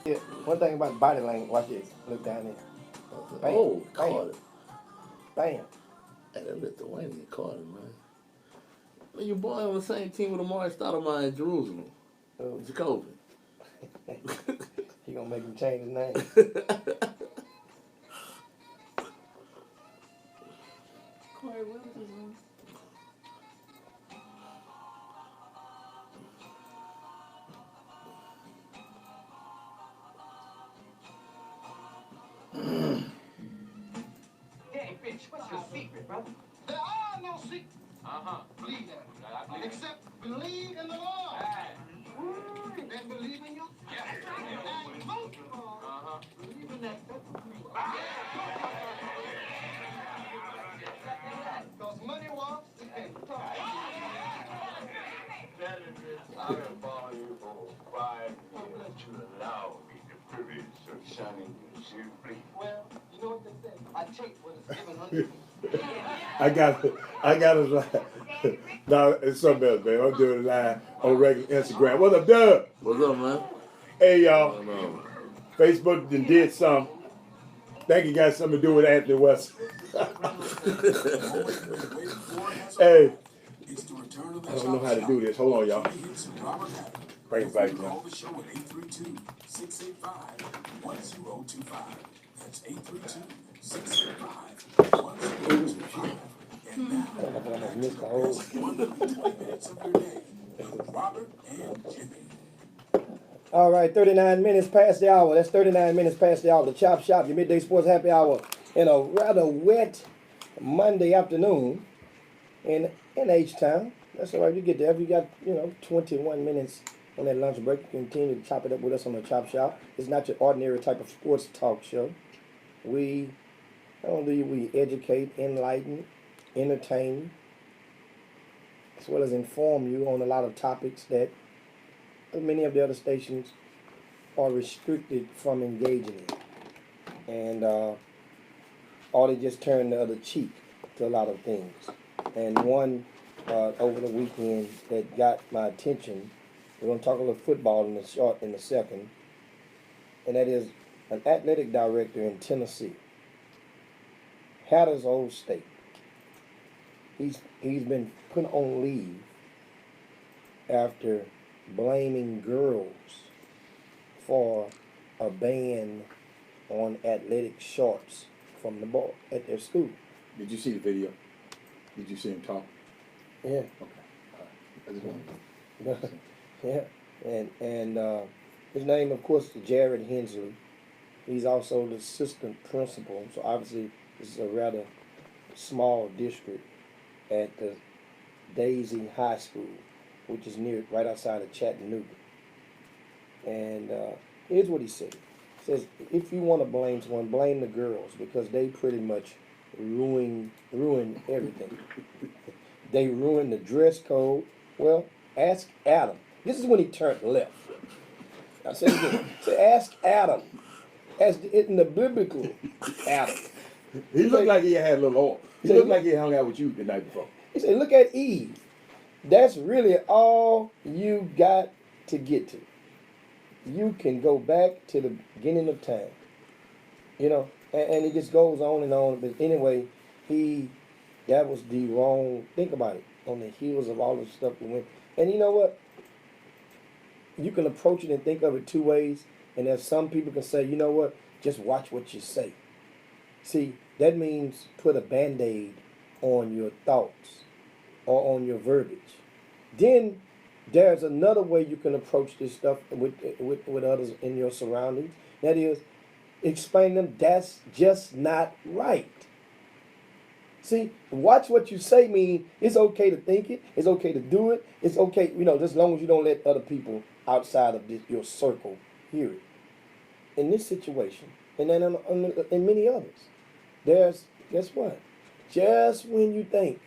Yeah, one thing about body language, watch this. Look down there. Bam, Oh, bam, caught it. bam. Hey, that Lithuanian caught it, man. Man, your boy on the same team with Amari Stoudemire in Jerusalem. Oh, Jacoby. he gonna make him change his name. Corey, what was his name? Hey, bitch, what's your secret, brother? There are no secrets. Uh-huh. Believe that. I believe except believe in the Lord. Aye. And believe in you. Yeah. And most of all, believe in that. Because money walks and talks. I have borrowed you for 5 years to allow me the privilege of shining your shield. Well, you know what they say. I take what is given unto me. I got it. No, it's something else, man. I'm doing it live on regular Instagram. What's up, Doug? What's up, man? Hey, y'all. Oh, no. Facebook did some. Think it got something to do with Anthony West. Hey, I don't know how to do this. Hold on, y'all. Bring it back now. That's 832-685-1025. And now, Robert and Jimmy. All right, 39 minutes past the hour. That's 39 minutes past the hour. The Chop Shop, your midday sports happy hour, in a rather wet Monday afternoon in H-Town. That's all right. You get there. You got 21 minutes on that lunch break. You continue to chop it up with us on the Chop Shop. It's not your ordinary type of sports talk show. We not only we educate, enlighten, entertain, as well as inform you on a lot of topics that many of the other stations are restricted from engaging in. And or they just turn the other cheek to a lot of things. And one over the weekend that got my attention, we're going to talk a little football in the second, and that is an athletic director in Tennessee, Hatters Old State. He's been put on leave after blaming girls for a ban on athletic shorts from the ball at their school. Did you see the video? Did you see him talk? Yeah. Okay. All right. Yeah. And his name, of course, is Jared Hensley. He's also the assistant principal. So obviously, this is a rather small district at the Daisy High School, which is right outside of Chattanooga. And here's what he said. He says, if you want to blame someone, blame the girls, because they pretty much ruin everything. They ruined the dress code. Well, ask Adam. This is when he turned left. I said again, ask Adam. As in the biblical Adam. He looked like he had a little oil. He looked like he hung out with you the night before. He said, look at Eve. That's really all you got to get to. You can go back to the beginning of time. And it just goes on and on. But anyway, that was the wrong, think about it, on the heels of all the stuff we went. And you know what? You can approach it and think of it two ways. And there's some people can say, you know what? Just watch what you say. See, that means put a Band-Aid on your thoughts or on your verbiage. Then there's another way you can approach this stuff with others in your surroundings. That is, explain them that's just not right. See, watch what you say mean it's okay to think it, it's okay to do it, it's okay, as long as you don't let other people outside of your circle hear it. In this situation, and then in many others, there's, guess what? Just when you think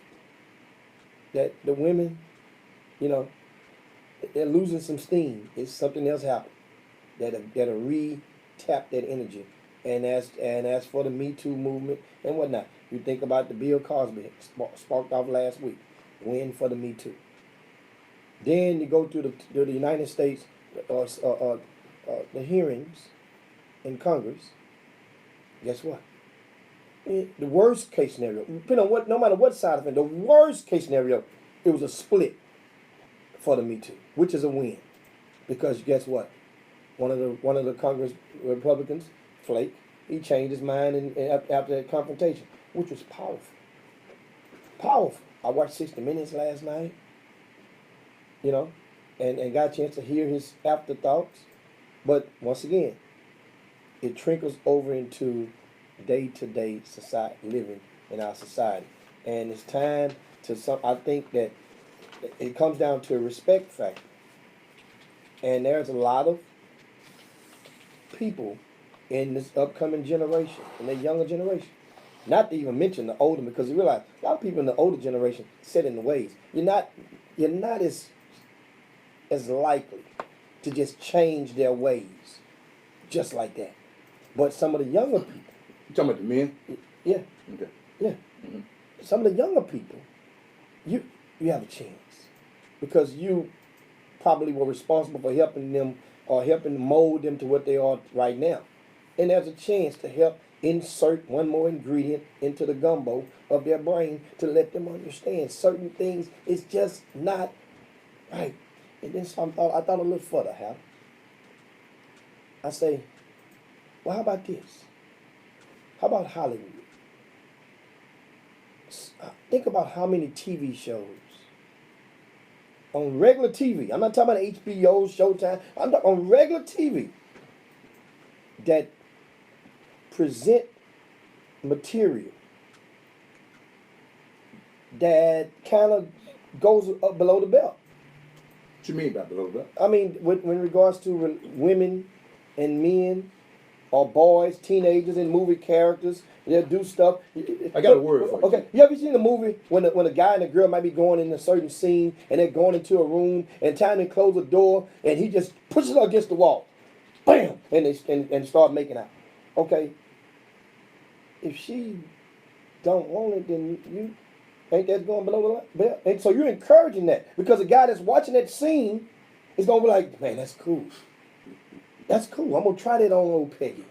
that the women, they're losing some steam, it's something else happened that'll re-tap that energy. And as for the Me Too movement and whatnot, you think about the Bill Cosby sparked off last week, win for the Me Too. Then you go to the United States the hearings in Congress, guess what? The worst case scenario, depending on what, no matter what side of it, the worst case scenario, it was a split for the Me Too, which is a win, because guess what? One of the Congress Republicans, Flake, he changed his mind after that confrontation, which was powerful. Powerful. I watched 60 Minutes last night, and got a chance to hear his afterthoughts. But once again, it trickles over into day-to-day society, living in our society. And it's time I think that it comes down to a respect factor. And there's a lot of people in this upcoming generation, in the younger generation, not to even mention the older, because you realize a lot of people in the older generation set in the ways. You're not as likely to just change their ways just like that. But some of the younger people, You talking about the men? yeah, Okay. yeah, some of the younger people, you have a chance, because you probably were responsible for helping them or helping mold them to what they are right now. And there's a chance to help insert one more ingredient into the gumbo of their brain to let them understand certain things is just not right. And then I thought a little further, Hal. I say, well, how about this? How about Hollywood? Think about how many TV shows on regular TV. I'm not talking about HBO, Showtime. I'm talking on regular TV that present material that kind of goes up below the belt. What you mean by below the belt? I mean, in regards to women and men or boys, teenagers, and movie characters, they do stuff. I got a word for you. Okay, you ever seen a movie when a guy and a girl might be going in a certain scene and they're going into a room and time to close the door and he just pushes her against the wall, bam, and they start making out. Okay, if she don't want it, then you ain't that going below the belt? And so you're encouraging that, because the guy that's watching that scene is gonna be like, man, that's cool. That's cool. I'm gonna try that on old Peggy.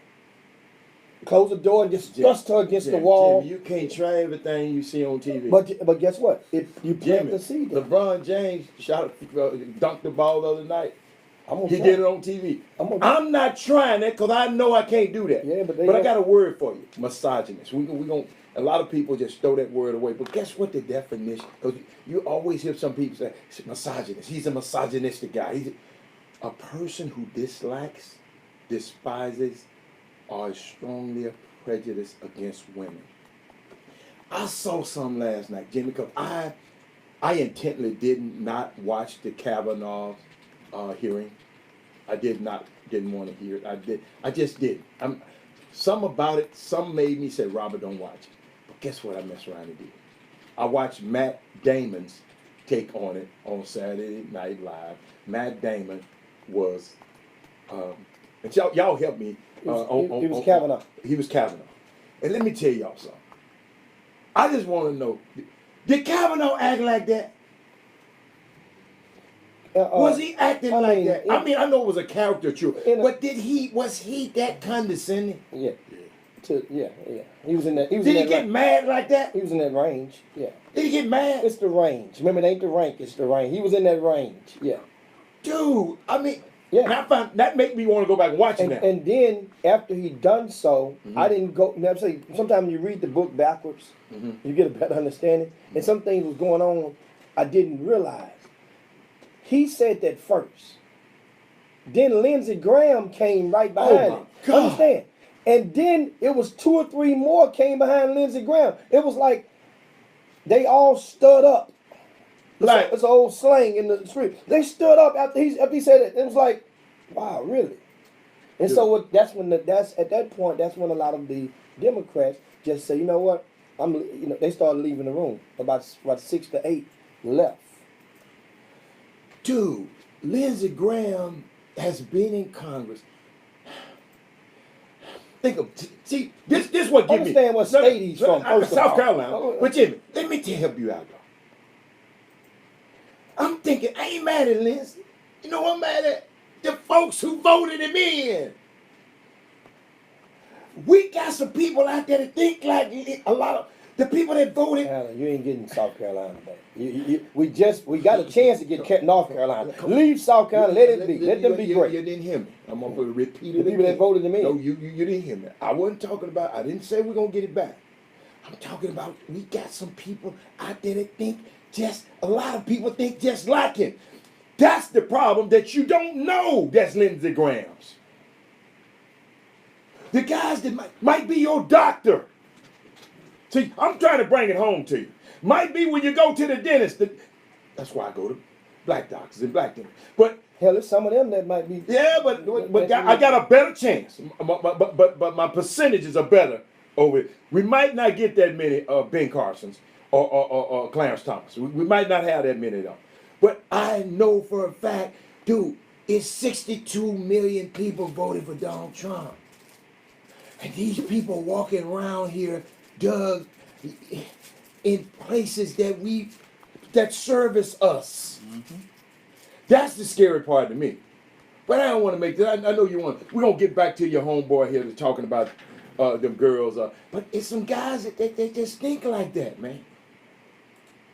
Close the door and just thrust her against the wall. Jimmy, you can't try everything you see on TV. But guess what? If you plant the seed, LeBron James dunked the ball the other night. He try. did it on TV. I'm not trying that because I know I can't do that. Yeah, but I got a word for you: misogynist. We gonna. A lot of people just throw that word away. But guess what the definition? Because you always hear some people say misogynist. He's a misogynistic guy. He's a person who dislikes, despises, or is strongly prejudiced against women. I saw some last night, Jimmy, because I intently didn't watch the Kavanaugh hearing. I didn't want to hear it. I just didn't. Some about it, some made me say, Robert, don't watch it. But guess what I messed around and did? I watched Matt Damon's take on it on Saturday Night Live. Matt Damon was, and y'all help me. He was Kavanaugh. He was Kavanaugh. And let me tell y'all something. I just want to know, did Kavanaugh act like that? Was he acting like that? I mean, I know it was a caricature, but was he that condescending? Yeah. Yeah. He was in that. Did he get mad like that? He was in that range. Yeah. Did he get mad? It's the range. Remember, it ain't the rank. It's the range. He was in that range. Yeah. Dude, I mean, yeah. And I found that make me want to go back and watch it now. And then after he done so, I didn't go. You know what I'm saying? Sometimes you read the book backwards, you get a better understanding. And some things was going on I didn't realize. He said that first. Then Lindsey Graham came right behind him. Understand? And then it was 2 or 3 more came behind Lindsey Graham. It was like they all stood up. It's an old slang in the street. They stood up after he said it. It was like, wow, really? And so at that point that's when a lot of the Democrats just say, you know what? They started leaving the room. About 6 to 8 left. Dude, Lindsey Graham has been in Congress. This what give me. Understand what state he's from. South Carolina. But Jimmy, let me help you out, though. I'm thinking, I ain't mad at Lindsey. You know what I'm mad at? the folks who voted him in. We got some people out there that think like a lot of the people that voted. Carolina, you ain't getting South Carolina back. We got a chance to get North Carolina. Leave South Carolina, let it be. Let them be great. You didn't hear me. I'm going to repeat The it people again. that voted them in. No, you didn't hear me. I wasn't talking about, I didn't say we're going to get it back. I'm talking about we got some people out there that think a lot of people think just like him. That's the problem, that you don't know that's Lindsey Graham's. The guys that might be your doctor. See, I'm trying to bring it home to you. Might be when you go to the dentist. That's why I go to black doctors and black dentists. But hell, it's some of them that might be. yeah, but I got a better chance. But my percentages are better over it. We might not get that many Ben Carsons or Clarence Thomas. We might not have that many of them. But I know for a fact, dude, it's 62 million people voted for Donald Trump. And these people walking around here, Doug, in places that service us. Mm-hmm. That's the scary part to me. But I don't want to make that. I know you want. We're gonna get back to your homeboy here that's talking about them girls. But it's some guys that they just think like that, man.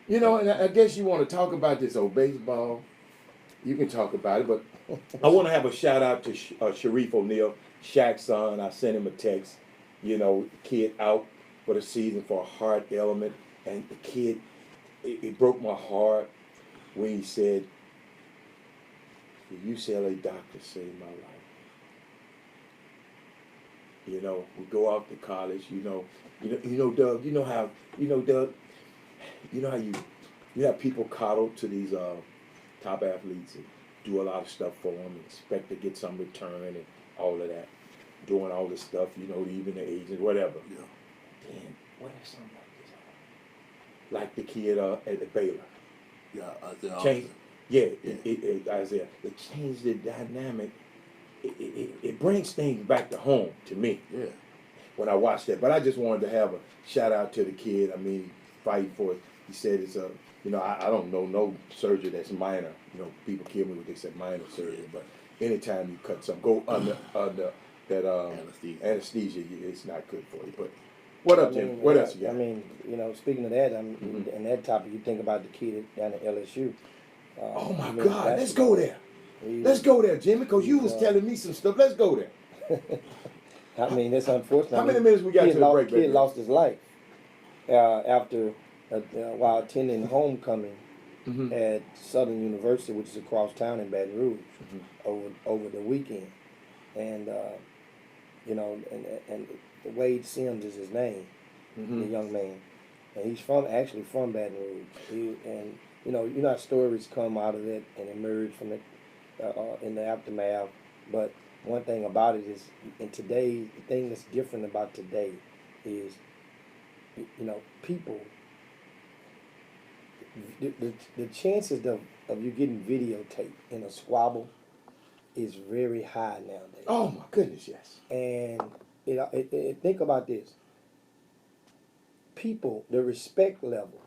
You know, and I guess you want to talk about this old baseball. You can talk about it, but I want to have a shout out to Sharif O'Neal, Shaq's son. I sent him a text. You know, kid out for the season for a heart ailment, and the kid, it broke my heart when he said, "The UCLA doctor saved my life." You know, we go off to college. You know, Doug. Doug. You know how you have people coddle to these top athletes and do a lot of stuff for them and expect to get some return and all of that. Doing all this stuff, you know, even the agents, whatever. Yeah. Then what if something like this happened? Like the kid at Baylor. Yeah, Isaiah. Isaiah. It changed the dynamic. It brings things back to home to me. Yeah. When I watched that, but I just wanted to have a shout out to the kid. I mean, fighting for it. He said it's a, you know, I don't know no surgery that's minor. You know, people kill me when they say minor surgery, but anytime you cut something, go under that anesthesia, it's not good for you. But what up, Jim? What else you got? I mean, you know, speaking of that, and that topic, you think about the kid down at LSU. Oh my God, let's go there. Let's go there, Jimmy, because you was telling me some stuff. Let's go there. I mean, it's unfortunate. How many minutes we got to the break, baby? Kid lost his life after while attending homecoming at Southern University, which is across town in Baton Rouge, over the weekend, and you know, and Wade Sims is his name, the young man, and he's actually from Baton Rouge. And you know how stories come out of it and emerge from it in the aftermath. But one thing about it is, in today, the thing that's different about today is, you know, people, the chances of you getting videotaped in a squabble is very high nowadays. Oh my goodness, yes. And think about this. People, the respect level.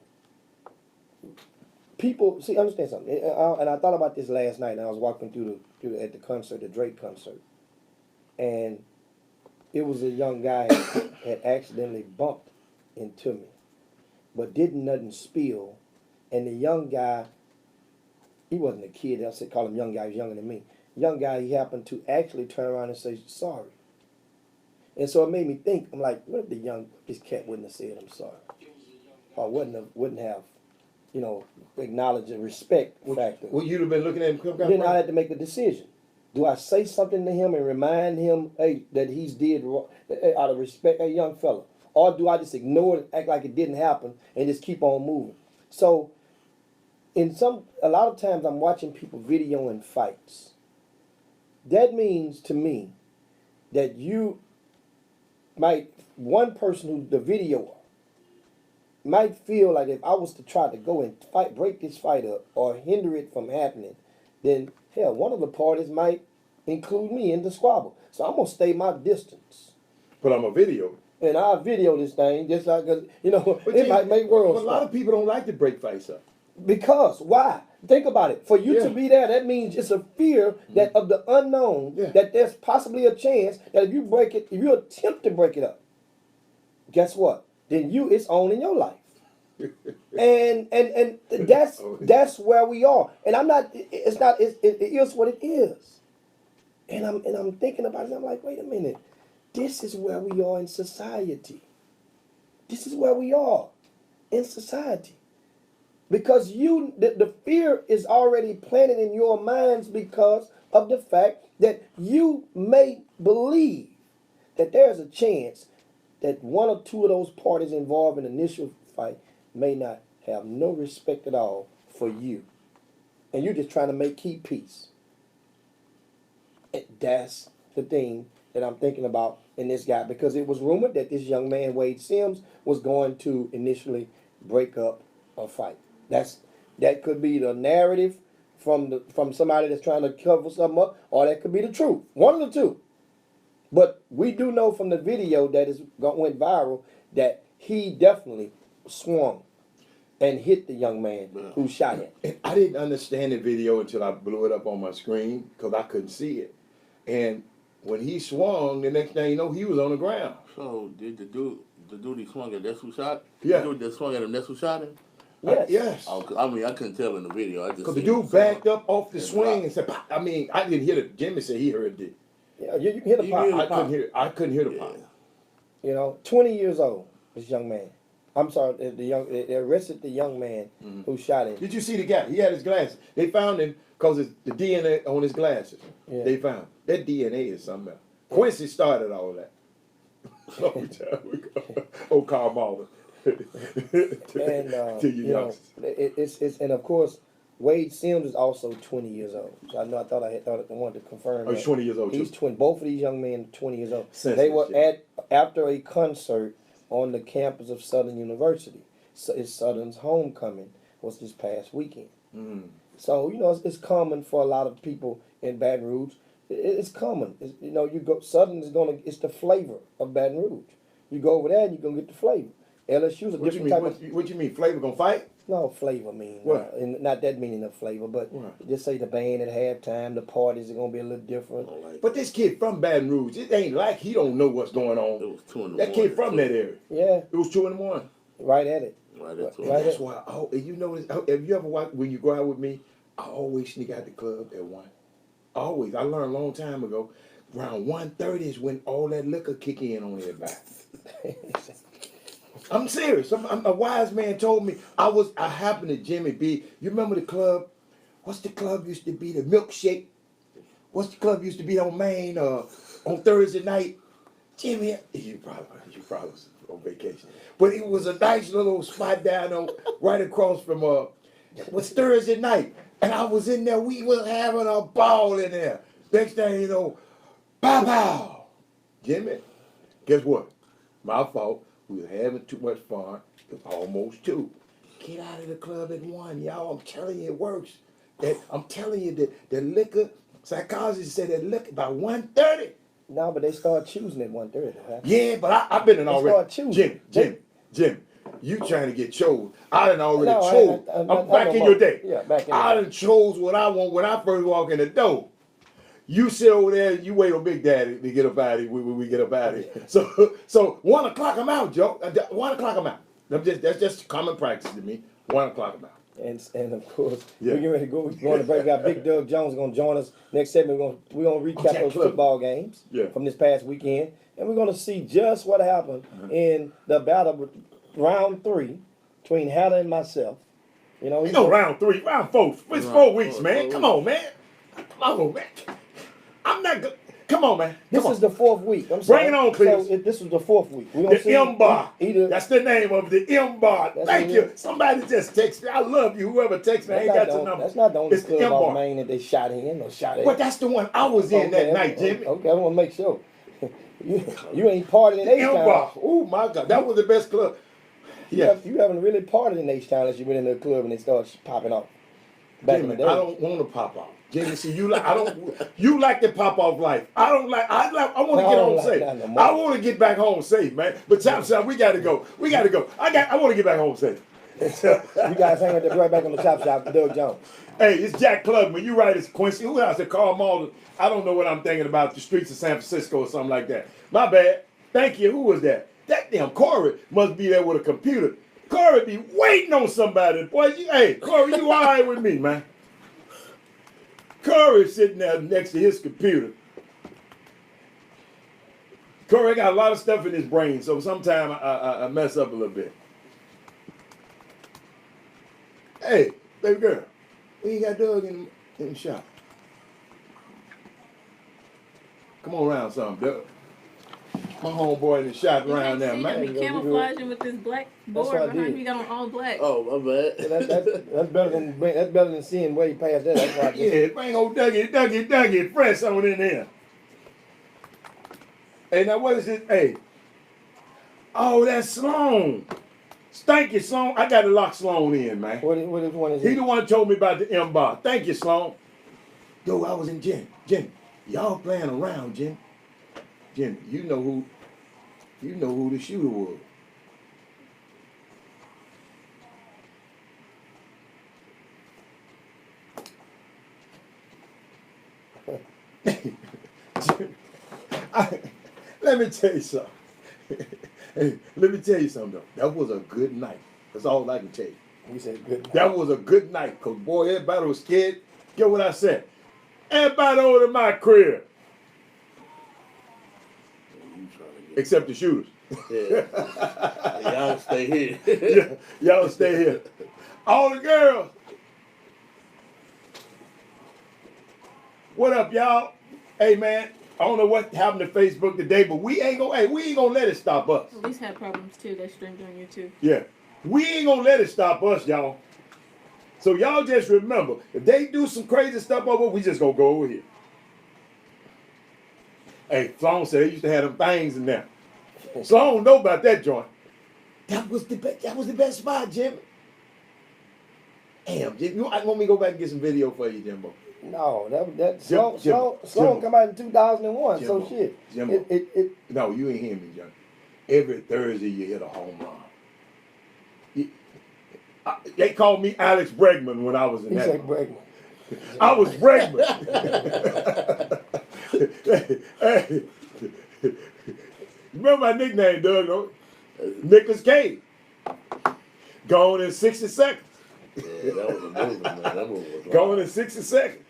People, see, understand something. And I thought about this last night. And I was walking at the concert, the Drake concert, and it was a young guy had accidentally bumped into me, but didn't nothing spill. And the young guy, he wasn't a kid. I said call him young guy. He was younger than me. Young guy, he happened to actually turn around and say sorry. And so it made me think. I'm like, what if this cat wouldn't have said I'm sorry, or wouldn't have, you know, acknowledge and respect factor. Well, you'd have been looking at him. Then I had to make a decision. Do I say something to him and remind him, hey, that he's did wrong, out of respect, a young fella, or do I just ignore it, act like it didn't happen, and just keep on moving? So, a lot of times I'm watching people videoing fights. That means to me that one person who's the videoer might feel like if I was to try to go and break this fight up or hinder it from happening, then hell, one of the parties might include me in the squabble. So I'm gonna stay my distance. But I'm a video. And I'll video this thing just like, you know, it might make worlds. But a lot of people don't like to break fights up. Because why? Think about it. For you Yeah. to be there, that means it's a fear that of the unknown, Yeah. that there's possibly a chance that if you break it, if you attempt to break it up, guess what? Then it's on in your life. And that's where we are. And I'm not. It's not. It is what it is. And I'm thinking about it. And I'm like, wait a minute. This is where we are in society. This is where we are in society. Because the fear is already planted in your minds because of the fact that you may believe that there's a chance that one or two of those parties involved in the initial fight may not have no respect at all for you. And you're just trying to keep peace. And that's the thing that I'm thinking about in this guy, because it was rumored that this young man, Wade Sims, was going to initially break up a fight. That could be the narrative from somebody that's trying to cover something up, or that could be the truth. One of the two. But we do know from the video that went viral that he definitely swung and hit the young man who shot him. And I didn't understand the video until I blew it up on my screen because I couldn't see it. And when he swung, the next thing you know, he was on the ground. So did the dude he swung at, that's who shot? Yeah. The dude that swung at him, that's who shot him? Yes. Yes. Oh, I mean, I couldn't tell in the video. I just Because the seen dude it backed swung up off the and swing dropped. and said, "Pop." I mean, I didn't hear it. Jimmy said he heard it. Yeah, you can hear the You pop. hear I couldn't hear it. I couldn't hear the Yeah. pop. You know, 20 years old, this young man. I'm sorry, they arrested the young man who shot him. Did you see the guy? He had his glasses. They found him because the DNA on his glasses. Yeah. They found that DNA is something else. Quincy started all that. Long time ago. Oh, Carl Malden. And to you youngsters. it's and of course Wade Sims is also 20 years old. So I wanted to confirm. Oh, he's that. 20 years old, He's too. 20. Both of these young men are 20 years old. Senseless, They were yeah. after a concert on the campus of Southern University. So it's Southern's homecoming was this past weekend. Mm. So it's common for a lot of people in Baton Rouge. It's common. You go Southern is it's the flavor of Baton Rouge. You go over there and you're gonna get the flavor. LSU's a What you different mean? type of. What you mean? Flavor gonna fight? No, flavor mean. What? And not that meaning of flavor, but What? just say the band at halftime, the parties are gonna be a little different. I don't like But this kid from Baton Rouge, it ain't like he don't know what's going it. on. It was 2 in the That morning. kid from that area. Yeah, It was 2 in the morning. right at it. Right at 2 Right. And that's why. Oh, and you notice? Have you ever watched when you go out with me? I always sneak out the club at 1. Always. I learned a long time ago. Around 1:30 is when all that liquor kick in on everybody. I'm serious. A wise man told me I happened to Jimmy B. You remember the club? What's the club used to be? The Milkshake. What's the club used to be on Main on Thursday night? Jimmy, you probably was on vacation, but it was a nice little spot down on right across from it was Thursday night, and I was in there. We was having a ball in there. Next thing you know, pow pow. Jimmy, guess what? My fault. We were having too much fun. It was almost 2. Get out of the club at 1, y'all. I'm telling you, it works. I'm telling you, the liquor, psychologists say that liquor by 1:30. No, but they start choosing at 1:30. Huh? Yeah, but I've been in They already. start choosing. Jim, you trying to get chose. I done already No, chose. I I'm back no in more. your day. Yeah, back in I the day. done chose what I want when I first walk in the door. You sit over there, you wait on Big Daddy to get up out of here when we get up out of here. So 1 o'clock I'm out, Joe. 1 o'clock I'm out. That's just common practice to me. 1 o'clock I'm out. And of course, Yeah. we're getting ready to go. We're going to break. We got Big Doug Jones going to join us next segment. We're going to recap Jack those Club. football games Yeah. from this past weekend, and we're going to see just what happened in the battle round 3 between Hannah and myself. Ain't no round 3, round 4. It's 4 weeks, man. Come on, man. Come on, man. I'm not good. Come on, man. This Come is on. the 4th week. I'm sorry. Bring it on, Cletus. So this was the 4th week. We're gonna The M-Bar. Either That's the name of the M-Bar. That's Thank what you. it is. Somebody just text me. I love you. Whoever texts me, I ain't got your number. that's not the only It's the club off M-Bar. Main that they shot in or shot at. But that's the one I was in that night, Jimmy. Okay, I want to make sure. you ain't partying in H-Town. M-Bar. Oh, my God. That was the best club. Yeah. You haven't really partied in H-Town unless you went in the club and they started popping off. Back in Jimmy, the day. I don't want to pop off. Jimmy, see, you like the pop off life. I want to get home safe. that no more. I want to get back home safe, man. But Chop, we got to go. I want to get back home safe. You guys hang out there, right back on the Chop Shop, Doug Jones. Hey, it's Jack Klugman. You right, it's Quincy. Who else? Carl Malden. I don't know what I'm thinking about, the streets of San Francisco or something like that. My bad. Thank you. Who was that? That damn Corey must be there with a computer. Corey be waiting on somebody. Boy, hey, Corey, you all right with me, man? Corey's sitting there next to his computer. Corey got a lot of stuff in his brain, so sometimes I mess up a little bit. Hey, baby girl, we ain't got Doug in the shop. Come on around something, Doug. My homeboy in the shop around there, man. Be camouflaging with this black board behind you. Got on all black. Oh, my bad. That's better than seeing way past that. That's why I just, Yeah, bring old Dougie, fresh on in there. Hey, now what is it? Hey. Oh, that's Sloan. Thank you, Sloan. I got to lock Sloan in, man. what one is He it? the one who told me about the M-bar. Thank you, Sloan. Yo, I was in Jim, y'all playing around, Jim. Jim, you know who the shooter was. Let me tell you something. Let me tell you something though. That was a good night. That's all I can tell you. We said good night. That was a good night, cause boy, everybody was scared. Get what I said? Everybody over to my crib. Except the shooters. Yeah. Y'all stay here. Y'all stay here. All the girls. What up, y'all? Hey man, I don't know what happened to Facebook today, but we ain't gonna let it stop us. Police had problems too. They streamed on YouTube. Yeah. We ain't gonna let it stop us, y'all. So y'all just remember, if they do some crazy stuff over, we just gonna go over here. Hey, Sloan said they used to have them things in there. Sloan know about that joint. That was the best spot, Jimmy. Damn, Jim, you want me to go back and get some video for you, Jimbo? No, that Jimbo. Sloan come out in 2001. Jimbo. So shit. Jimbo. It No, you ain't hearing me, John. Every Thursday you hit a home run. They called me Alex Bregman when I was in he that. said Bregman. I was Bregman. Hey. Remember my nickname, Doug? No? Nicholas Cage. Gone in 60 seconds. Yeah, that was a movie, man. That movie was wild. Gone in 60 seconds.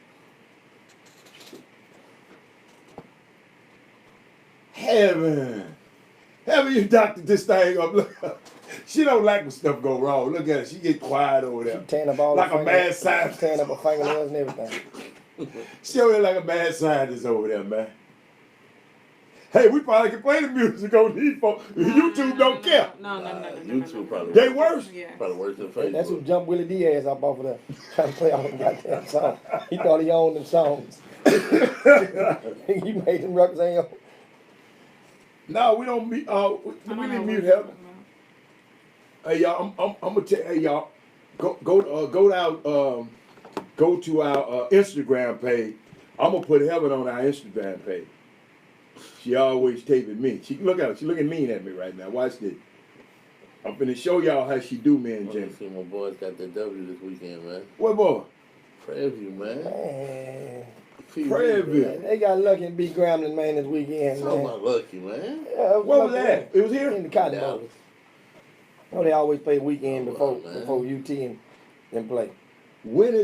Heaven, you doctored this thing up. Look, she don't like when stuff go wrong. Look at her. She get quiet over there. She tearing up all like the a mad scientist. tearing up her fingernails and everything. She over there like a mad scientist over there, man. Hey, we probably can play the music on these folks. YouTube don't care. No. YouTube probably They worse. Yeah. Probably worse than Facebook. That's who jumped Willie Diaz up off of there, trying to play all them goddamn songs. He thought he owned them songs. He made them records ain't own. No, we don't mute. We didn't mute heaven. Hey y'all, I'm gonna tell. Hey y'all, go to our Instagram page. I'm gonna put heaven on our Instagram page. She always taping me. She look at her. She looking mean at me right now. Watch this. I'm finna show y'all how she do me and I Jimmy. see my boys got their W this weekend, man. What boy? Prairie View, man. Man, Prairie View. man, they got lucky and beat Grambling, man, this weekend, Oh, man. my lucky, man. Yeah, What was lucky, that? It was In here. the Cotton Bowl. Dallas. No, they always play weekend Oh, before man. UT and play. When we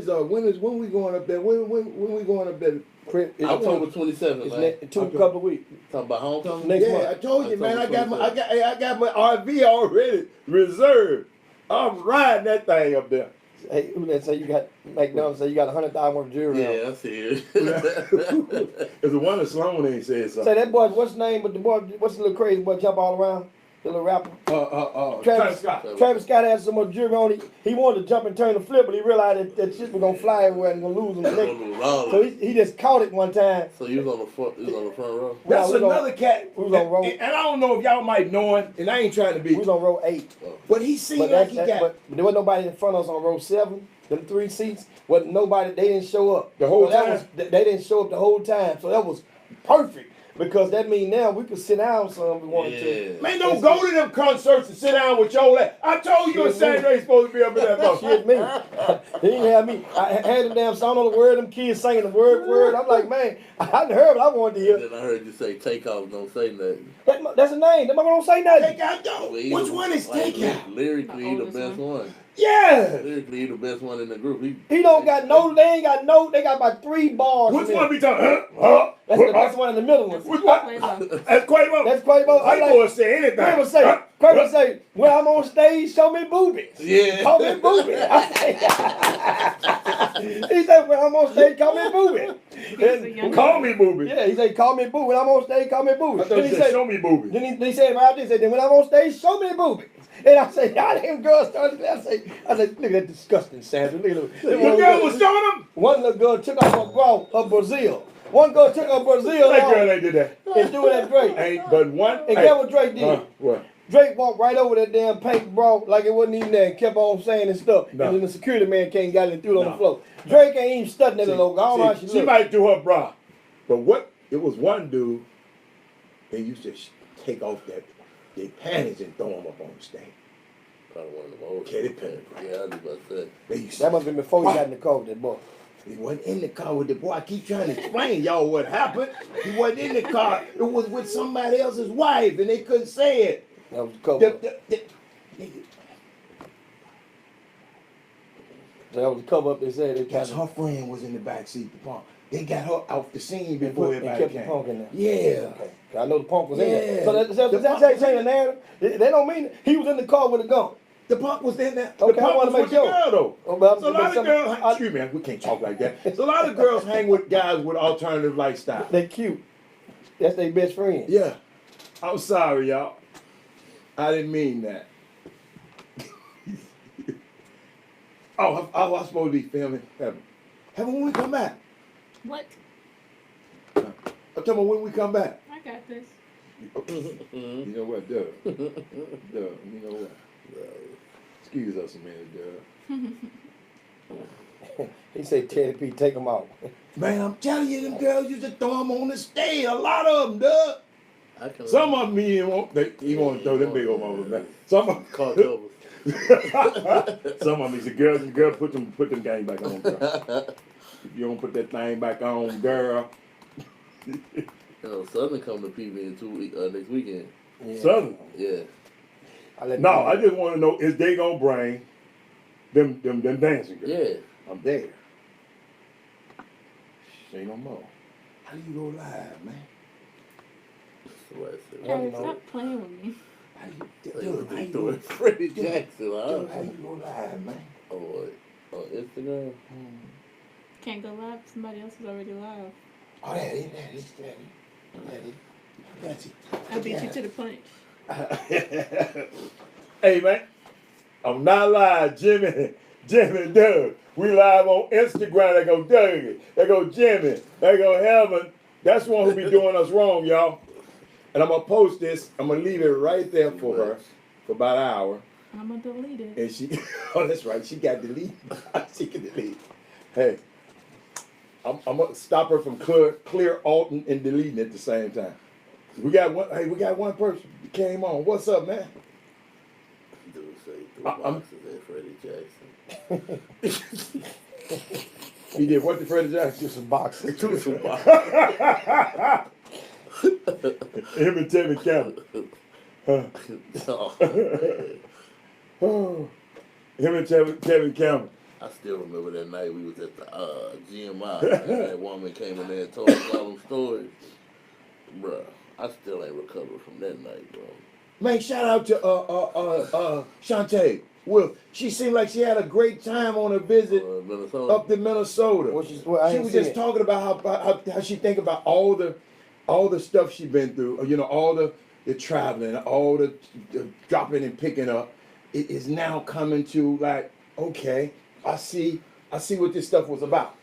going up there? When we going up there? It's October 27th, It's man. couple of weeks. Talking about homecoming? Next Yeah, month. I told you, man. I October got my RV already reserved. I'm riding that thing up there. Hey, who that say you got? McDonald's say you got 100,000 worth of jewelry. on. Yeah, I see it. It's the one that Sloan ain't said Say something. that boy, what's his name? But the boy, what's the little crazy boy jump all around? The little rapper. Travis Scott. Travis Scott had so much jewelry on. He wanted to jump and turn the flip, but he realized that shit was gonna fly everywhere and gonna lose him. So he just caught it one time. So you was on the front row? That's we was another cat. we was on roll. And I don't know if y'all might know him, and I ain't trying to be. We was on row 8. But he seemed But, like he got but there wasn't nobody in front of us on row 7. Them 3 seats, wasn't nobody. They didn't show up The whole So that time? was- they didn't show up the whole time. So that was perfect. Because that means now we could sit down some if we wanted to. Man, don't go to them concerts and sit down with your ass. I told you a Saturday supposed to be up in that boat. Shit, me. He didn't have me. I had the damn song on the word. Them kids singing the word. I'm like, man, I hadn't heard what I wanted to hear. Then I heard you say Takeoff don't say nothing. That's a name. That mother don't say nothing. Take out, though. Which one is Takeout? Lyrically, he the best one. Yeah. Lyrically, he the best one in the group. He don't got no. They ain't got no. They got about 3 bars. Which one be talking? Huh? That's the one in the middle one. Which one? That's Quavo. That's Quavo. Quavo say anything. Quavo say, when I'm on stage, show me boobies. Yeah. Call me boobies. He said, when I'm on stage, call me boobies. Call me boobies. Yeah, he said, call me boobies. When I'm on stage, call me boobies. I thought he said, show me boobies. Then he said, right after he said, then when I'm on stage, show me boobies. And I said, y'all them girls started. I said, look at that disgusting Sandra. Look at The girl was showing them. One little girl took off her bra of Brazil. One girl took off Brazil. That girl ain't did that. And threw it at Drake. Ain't but one. And guess what Drake did? What? Drake walked right over that damn pink bra like it wasn't even there and kept on saying and stuff. No. And then the security man came and got it and threw it on the floor. Drake ain't even studying that little girl. I don't know how she She look. might do her bra. But what? It was one dude, they used to take off their panties and throw them up on the stage. Probably one of them old. Katy Perry. Yeah, I was about to say. They used That must have been before he got in the car with that boy. He wasn't in the car with the boy. I keep trying to explain y'all what happened. He wasn't in the car. It was with somebody else's wife, and they couldn't say it. That was the cover. That was the cover up. They said it. Because her friend was in the back seat. The punk. They got her off the scene before and everybody kept came. the punk in there. Yeah. Okay. I know the punk was in Yeah. there. So that's saying the narrative. They don't mean it. He was in the car with a gun. The punk was in there. Okay, the punk I wanna was make with the sure. girl though. Oh, but So a lot of girls, excuse me, we can't talk like that. So a lot of girls hang with guys with alternative lifestyle. They cute. That's their best friend. Yeah. I'm sorry, y'all. I didn't mean that. I was supposed to be filming Heaven. Heaven, when we come back. What? I'm talking about when we come back. I got this. You know what, duh. You know what? Excuse us a minute, duh. He said, Teddy P, take him out. Man, I'm telling you, them girls used to throw them on the stage. A lot of them, duh. Some of them, he won't throw them big old motherfuckers, man. Some of them. Some of them, he said, girl, put them gang back on, girl. If you don't put that thing back on, girl. Southern come to PV in next weekend. Yeah. Southern? Yeah. No, I just want to know, is they going to bring them dancing girls? Yeah. I'm there. Say no more. How do you go live, man? Hey, stop playing with me. How do you Doing Freddie Jackson, how you go live, man? On Instagram. Can't go live. Somebody else is already live. Oh, that is. That's it. I beat you to the punch. Hey, man. I'm not live, Jimmy, Doug. We live on Instagram. They go Doug. They go Jimmy. They go Heaven. That's the one who be doing us wrong, y'all. And I'm going to post this. I'm going to leave it right there for her for about an hour. I'm going to delete it. And she, oh, that's right. She got deleted. She can delete. Hey, I'm going to stop her from clear alting and deleting at the same time. We got one person that came on. What's up, man? Dude say boxes at Freddie Jackson. He did what to Freddie Jackson? Just some boxing. Do some boxes. Him and Tevin Campbell. Him and Tevin Campbell. I still remember that night we was at the GMI. And that woman came in there and told us all them stories. Bruh, I still ain't recovered from that night, bro. Man, shout out to Shantae. Well, she seemed like she had a great time on her visit Minnesota. up to Minnesota. She was just talking about how she think about all the stuff she been through. You know, all the traveling, all the dropping and picking up. It is now coming to like, okay, I see what this stuff was about.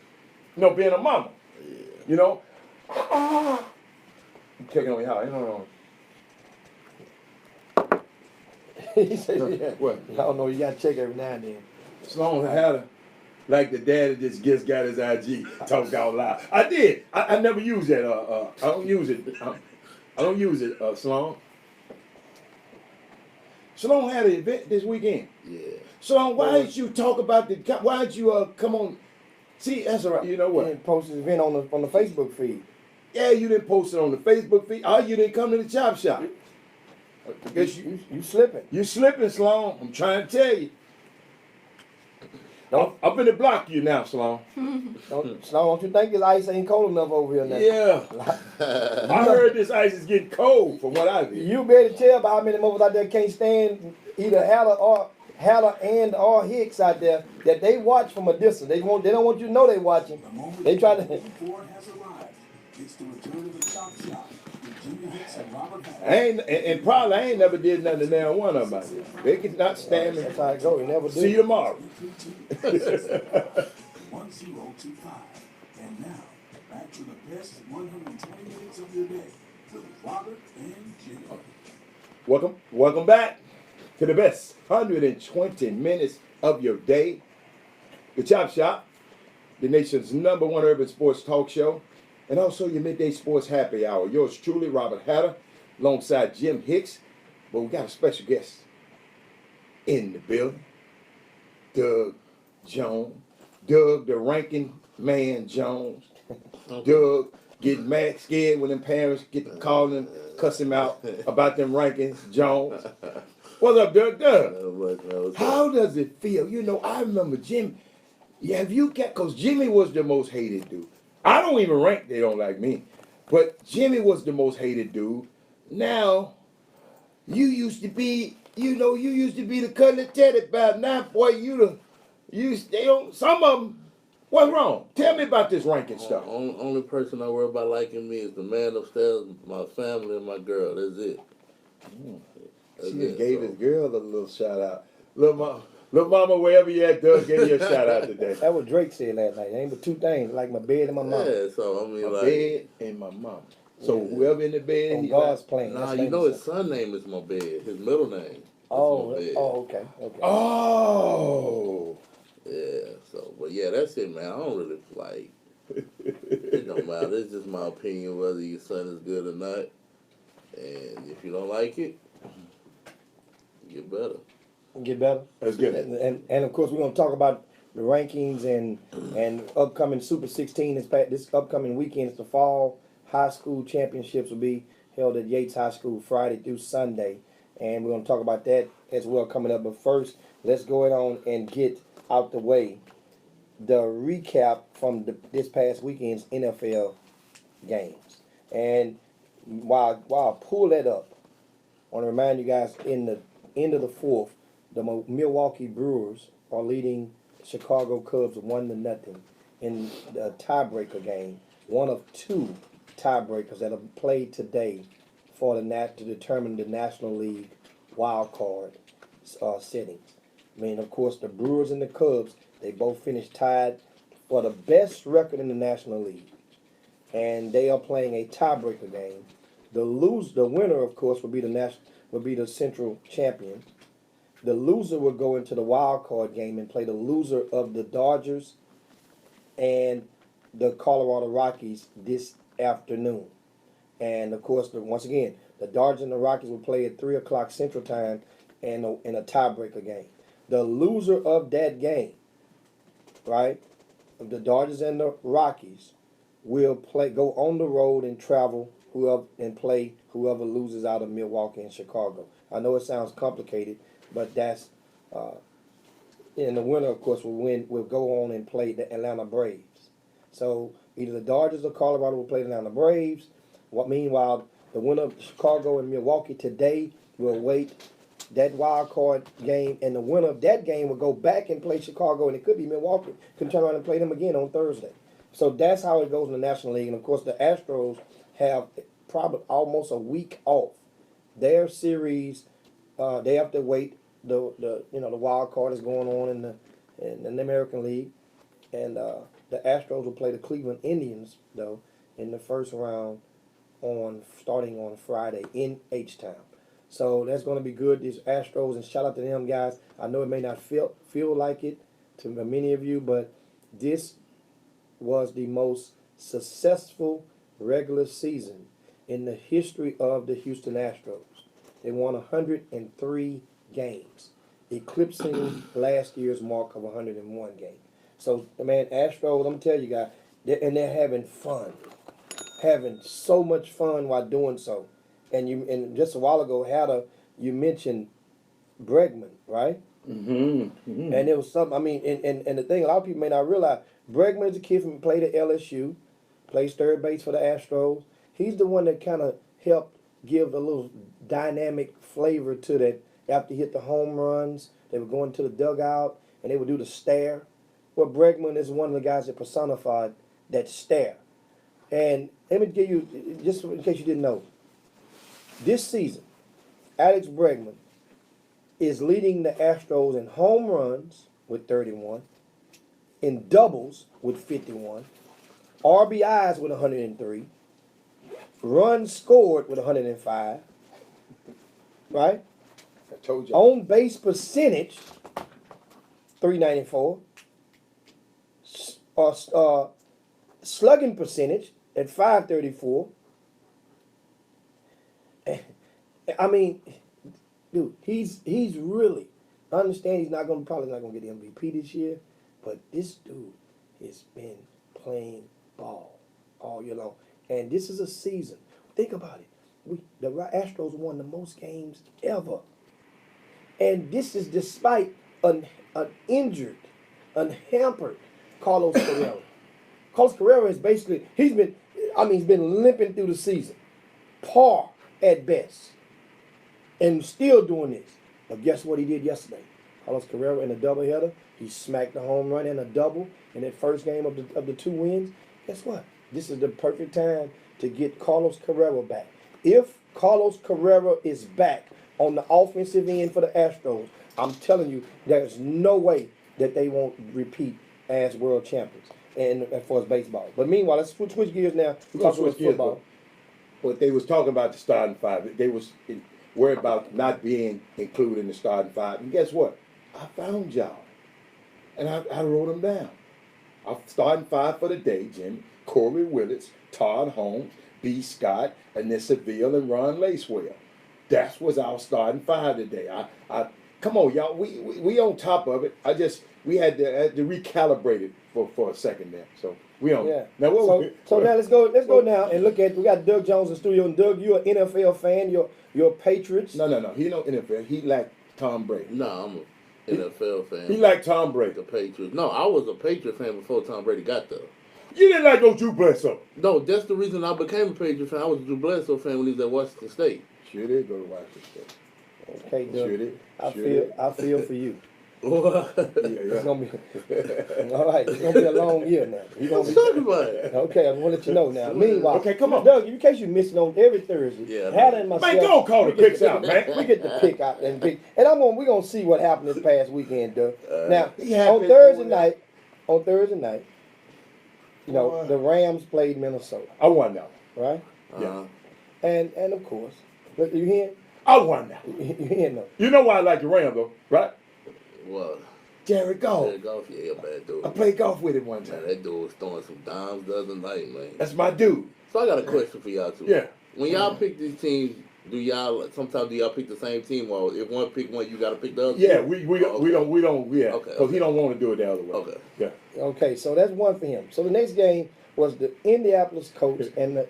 You know, being a mama. Yeah. You know. I'm checking on y'all. You know. He said, yeah. What? I don't know. You got to check every now and then. Sloan had Like the dad that just got his IG talk out loud. I did. I never use that. I don't use it. I don't use it, Sloan. Sloan had an event this weekend. Yeah. Sloan, why did you talk about the? Why did you come on? See, that's all right. You know what? You didn't post his event on the Facebook feed. Yeah, you didn't post it on the Facebook feed. Oh, you didn't come to the chop shop. I guess You slipping. you slipping, Sloan. I'm trying to tell you. I'm finna block you now, Sloan. Don't you think this ice ain't cold enough over here now? Yeah. I heard this ice is getting cold from what I hear. You better tell by how many motherfuckers out there can't stand either Haller or Hicks out there that they watch from a distance. They don't want you to know they watching. They try to. It's the return of the chop shop with Jimmy Hicks and Robert Hatter. I ain't never did nothing to now one of them out there. They can not stand me. That's how it go. You never do. See you tomorrow. 1025. And now, back to the best 120 minutes of your day with Robert and Jimmy. Welcome back to the best 120 minutes of your day. The Chop Shop, the nation's #1 urban sports talk show, and also your midday sports happy hour. Yours truly, Robert Hatter, alongside Jim Hicks. But we got a special guest in the building, Doug Jones. Doug, the ranking man Jones. Doug getting mad, scared when them parents get to call him, cuss him out about them rankings, Jones. What's up, Doug? How does it feel? You know, I remember Jim. Yeah, have you got, because Jimmy was the most hated dude. I don't even rank, they don't like me. But Jimmy was the most hated dude. Now, you used to be, the cuddly teddy bear. Now, boy, some of them, what's wrong? Tell me about this ranking stuff. Only person I worry about liking me is the man upstairs, my family, and my girl. That's it. She just gave his girl a little shout out. Little mama, wherever you at, Doug, gave you a shout out today. That's what Drake said last night. Ain't but two things, like my bed and my mom. Yeah, so I mean, My bed and my mama. So whoever in the bed, On God's plan. Nah, That's you know his famous. son name is my bed. His middle name. Is Oh, my bed. okay. Oh. Yeah. So, but yeah, that's it, man. I don't really like. It don't matter. It's just my opinion whether your son is good or not. And if you don't like it, get better. Get better. That's good. And of course we're gonna talk about the rankings and upcoming Super 16 this upcoming weekend. It's the fall high school championships will be held at Yates High School Friday through Sunday, and we're gonna talk about that as well coming up. But first, let's go on and get out the way the recap from this past weekend's NFL games. And while I pull that up, I want to remind you guys in the end of the fourth, the Milwaukee Brewers are leading Chicago Cubs 1-0 in the tiebreaker game. One of two tiebreakers that are played today for to determine the National League wild card settings. I mean, of course, the Brewers and the Cubs, they both finished tied for the best record in the National League, and they are playing a tiebreaker game. The winner, of course, will be the Central champion. The loser will go into the wild card game and play the loser of the Dodgers and the Colorado Rockies this afternoon. And of course, once again, the Dodgers and the Rockies will play at 3 o'clock Central Time in a tiebreaker game. The loser of that game, right, of the Dodgers and the Rockies, will go on the road and travel play whoever loses out of Milwaukee and Chicago. I know it sounds complicated, but that's and the winner, of course, will go on and play the Atlanta Braves. So either the Dodgers or Colorado will play the Atlanta Braves. Meanwhile, the winner of Chicago and Milwaukee today will wait that wild card game, and the winner of that game will go back and play Chicago, and it could be Milwaukee. Can turn around and play them again on Thursday. So that's how it goes in the National League. And of course, the Astros have probably almost a week off. Their series, they have to wait. The wild card is going on in the American League, and the Astros will play the Cleveland Indians though in the first round starting on Friday in H-Town. So that's going to be good. These Astros, and shout out to them guys. I know it may not feel like it to many of you, but this was the most successful regular season in the history of the Houston Astros. They won 103 games, eclipsing last year's mark of 101 games. So, man, Astros, I'm telling you guys, they're having fun, having so much fun while doing so. And just a while ago, you mentioned Bregman, right? Mm-hmm. And it was something. I mean, and the thing a lot of people may not realize, Bregman is a kid from played at LSU, plays third base for the Astros. He's the one that kind of helped give a little dynamic flavor to that. After he hit the home runs, they would go into the dugout and they would do the stare. Well, Bregman is one of the guys that personified that stare. And let me give you, just in case you didn't know, this season, Alex Bregman is leading the Astros in home runs with 31, in doubles with 51, RBIs with 103, runs scored with 105, right? I told you. On base percentage, 394. Slugging percentage at 534. I mean, dude, he's really. I understand he's probably not gonna get the MVP this year, but this dude has been playing ball all year long, and this is a season. Think about it. The Astros won the most games ever, and this is despite an injured, unhampered Carlos Carrera. Carlos Carrera is basically he's been limping through the season, par at best, and still doing this. But guess what he did yesterday? Carlos Carrera in a doubleheader, he smacked a home run and a double in that first game of the 2 wins. Guess what? This is the perfect time to get Carlos Carrera back. If Carlos Carrera is back on the offensive end for the Astros, I'm telling you, there's no way that they won't repeat as world champions and as far as baseball. But meanwhile, let's switch gears now. We're gonna Talk about switch gears, football. but they was talking about the starting five. They was worried about not being included in the starting five. And guess what? I found y'all. And I wrote them down. Our starting five for the day, Jimmy. Corey Willits, Todd Holmes, B. Scott, Anissa Seville, and Ron Lacewell. That was our starting five today. I come on, y'all. We on top of it. We had to recalibrate it for a second there. So we on. Yeah. Now So now let's go now and look at. We got Doug Jones in the studio. And Doug, you're an NFL fan. You're Patriots. No. He no NFL. He like Tom Brady. No, I'm an NFL fan. He like Tom Brady. The Patriots. No, I was a Patriot fan before Tom Brady got there. You didn't like old Drew Bledsoe. No, that's the reason I became a Patriot fan. I was a Drew Bledsoe fan when he was at Washington State. Sure did go to Washington State. Okay, Doug. Sure did. I feel for you. What? It's gonna be all right. It's gonna be a long year now. You're gonna What be you talking about? okay. I want to let you know now. Meanwhile, Okay, come on. Doug. In case you missed it on every Thursday, Yeah, Hannah and myself. Man, don't call the picks out, man. We get the pick out and pick, and we're gonna see what happened this past weekend, Doug. Now Yeah, on but- Thursday night, you know Boy. the Rams played Minnesota, I won that one. right? Uh-huh. And of course, look, you hear? I won that one. You hear no? You know why I like the Rams though, right? What? Jared Goff. Jared Goff, yeah, bad dude. I played golf with him one Man, time. that dude was throwing some dimes the other night, man. That's my dude. So I got a question for y'all too. Yeah. When y'all pick these teams, sometimes do y'all pick the same team, or if one pick one, you gotta pick the other? Yeah, two? we Oh, don't yeah. Okay, Because he don't want to do it the other way. Okay. Yeah. Okay, so that's one for him. So the next game was the Indianapolis Colts and the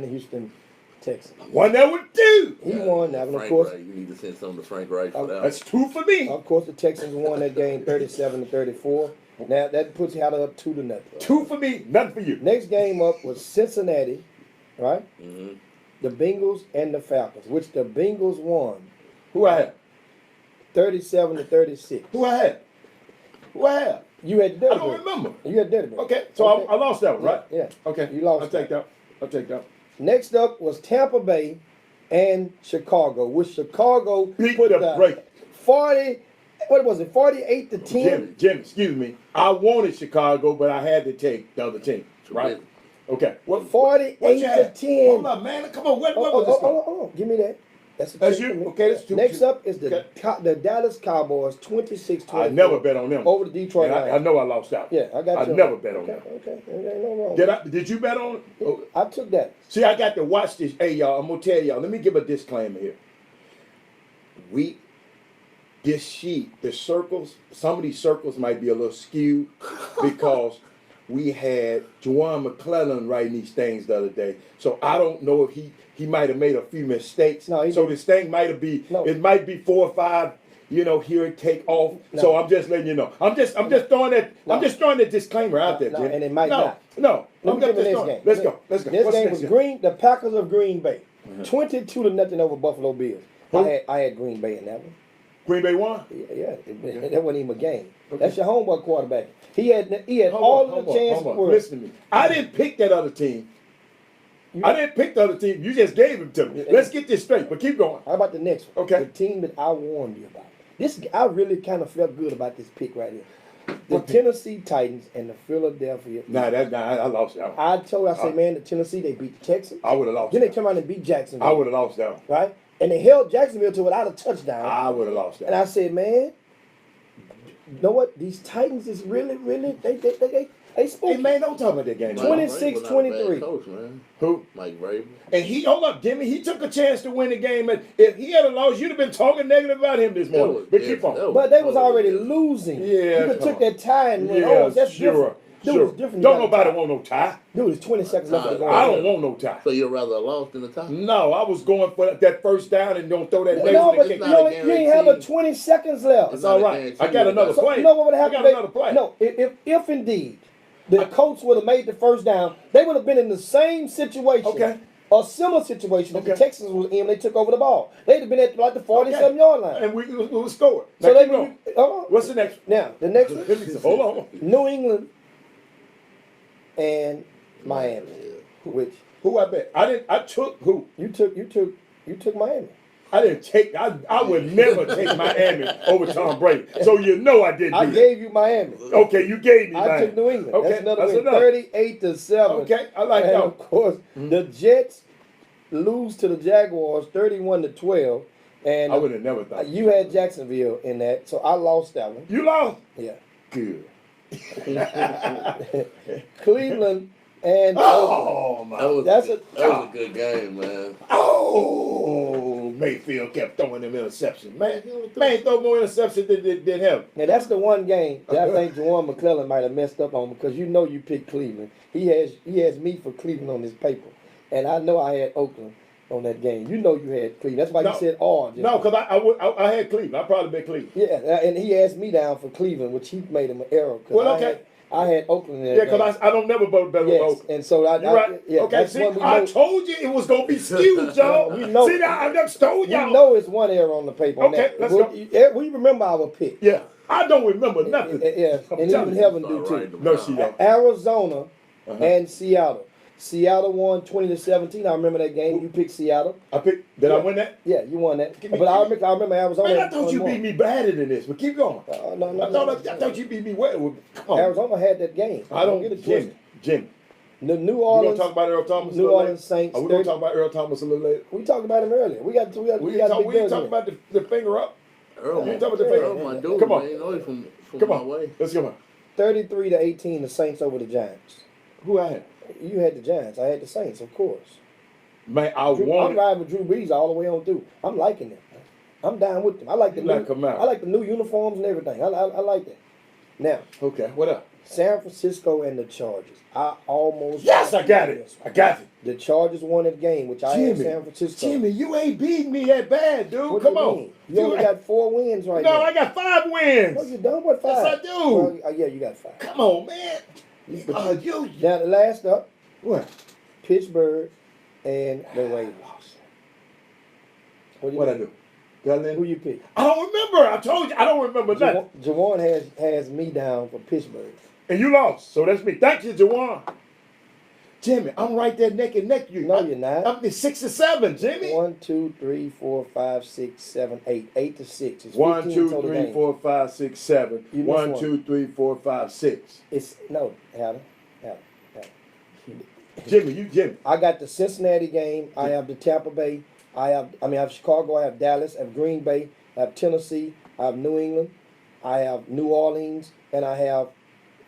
Houston Texans. Won that one too. He won that one, of Frank course. Wright. You need to send something to Frank Wright for that. That's 2 for me. Of course, the Texans won that game 37-34. Now that puts you out up 2-0. 2 for me, nothing for you. Next game up was Cincinnati, right? Mm-hmm. The Bengals and the Falcons, which the Bengals won Who I have? 37-36. Who I have? Who I have? You had I Dirty don't Bird. remember. You had Dirty Bird. Okay, so Okay. I lost that one, right? Yeah. Okay. You lost I'll take that. I'll take that. Next up was Tampa Bay and Chicago, which Chicago Beat put the break. 48-10. Jim, excuse me. I wanted Chicago, but I had to take the other team, right? Okay. What you have? 48-10. Hold up, man. Come on. What was the score? Hold on. Give me that. That's a That's check you? for me. Okay, that's two. Next up is Okay. the Dallas Cowboys 26-24. I never bet on them. Over the Detroit And Lions. I know I lost out. Yeah, I got I you. never bet on okay, them. Okay, there ain't no wrong. Did you bet on it? Oh. I took that. See, I got to watch this. Hey, y'all, I'm gonna tell y'all. Let me give a disclaimer here. This sheet, the circles, some of these circles might be a little skewed because we had Juwan McClellan writing these things the other day. So I don't know if he might have made a few mistakes. No, so this thing might have it might be 4 or 5. Here and take off. No. So I'm just letting you know. I'm just throwing that. No. I'm just throwing that disclaimer out there, No, Jim. and it might not. No. Let me give you this game. Let's go. This What's game next was the Packers of Green Bay, 22-0 over Buffalo Bills. Who? I had Green Bay in that one. Green Bay won. Yeah, that wasn't even a game. Okay. That's your homeboy quarterback. He had all the chances in the world. Listen to me. I didn't pick that other team. I didn't pick the other team. You just gave it to me. Let's get this straight. But keep going. How about the next one? Okay. The team that I warned you about. I really kind of felt good about this pick right here. The Tennessee Titans and the Philadelphia. I lost that one. I said, man, the Tennessee, they beat the Texans. I would have lost. Then they come out and beat Jacksonville. I would have lost that one. Right? And they held Jacksonville to without a touchdown. I would have lost that. And I said, man, you know what? These Titans is really, they spooky. Hey, man, don't talk about that game. 26-23. Coach, man. Who? Mike Vrabel. And hold up, Jimmy. He took a chance to win the game. And if he had lost, you'd have been talking negative about him this morning. But keep on. But they was already losing. Yeah, You could took that tie and went, Yeah, that's sure. different. Dude, Sure. it's different. Don't nobody want no tie. Dude, it's 20 seconds left to go. I don't want no tie. So you'd rather lost than the top? No, I was going for that first down and don't throw that Well, next No, one. but it's you, not a ain't have a guarantee. 20 seconds left. It's all right. I got another So, play. you know what would I have got happened? another play. No, if indeed the Colts would have made the first down, they would have been in the same situation. Okay. A similar situation that the Okay. Texans was in when they took over the ball. They'd have been at like the 47-yard line. And we will score. So Now, they keep going. hold on. What's the next one? Now, the next one, Hold on. New England and Miami. Which Who I bet? I took who? you took Miami. I didn't take. I would never take Miami over Tom Brady. So you know I didn't. I do gave you Miami. that. Okay, you gave me. I Miami. took New England. Okay, That's another win. enough. 38-7. Okay, I like and that. of course, the Jets lose to the Jaguars 31-12. And I would have never thought. you had Jacksonville in that, so I lost that one. You lost. Yeah. Good. Cleveland and Oh my. That's that was a good game, man. Oh, Mayfield kept throwing them interceptions. Man throw more interceptions than him. Now that's the one game that I think Juwan McClellan might have messed up on because you know you picked Cleveland. He has me for Cleveland on his paper, and I know I had Oakland on that game. You know you had Cleveland. That's why you said all. No, because I had Cleveland. I probably bet Cleveland. Yeah, and he asked me down for Cleveland, which he made him an error. Well, okay. I had Oakland in that Yeah, game. because I don't never bet on Yes, Oakland. and so You're right. yeah, Okay, that's see, one we I know. told you it was going to be skewed, y'all. We know. See, now, I just told We y'all. know it's one error on the paper. on Okay, that. let's go. We remember our pick. Yeah, I don't remember nothing. Yeah, I'm and telling even you. Heaven do All too. right, No, she don't. Arizona and Seattle. Seattle won 20-17. I remember that game. You picked Seattle. Did I win that? Yeah, you won that. Give me- But I remember Arizona. Man, I thought you beat me badder than this, but keep going. No. I thought you beat me well. Come on. Arizona had that game. I don't get it Jimmy. twisted. Jimmy. The New We're going Orleans. to talk about Earl Thomas a New little Orleans later? Saints. Are we going to talk about Earl Thomas a little later? We talked about him earlier. We got We a didn't big talk deal. about the finger up. Earl, You talking about the finger? Earl, my dude, Come on. man. You know he's from Come my on. way. Let's go on. 33-18, the Saints over the Giants. Who I had? You had the Giants. I had the Saints, of course. Man, I I'm wanted. riding with Drew Brees all the way on through. I'm liking it. I'm down with them. I like the You like them out. I like the new uniforms and everything. I like that. Now, Okay, what up? San Francisco and the Chargers. I almost Yes, I got it. I got it. The Chargers won that game, which I had Jimmy, San Francisco. Jimmy, you ain't beating me that bad, dude. What Come you on. mean? You only got 4 wins right No, now. I got 5 wins. No, you done with 5. Yes, I do. Well, yeah, you got 5. Come on, man. You. Now the last up, What? Pittsburgh and the Ravens. What What I think? do? Got it Who in? you pick? I don't remember. I told you I don't remember nothing. Jawan has me down for Pittsburgh. And you lost. So that's me. Thank you, Jawan. Jimmy, I'm right there neck and neck. You. No, you're not. I'm 6 or 7, Jimmy. 1, 2, 3, 4, 5, 6, 7, 8. 8-6. It's 1, 15 2, total 3, games. 4, 5, 6, 7. You missed 1, one. 2, 3, 4, 5, 6. It's no, Howard. Jimmy, you Jimmy. I got the Cincinnati game. I have the Tampa Bay I have Chicago, I have Dallas, I have Green Bay, I have Tennessee, I have New England, I have New Orleans, and I have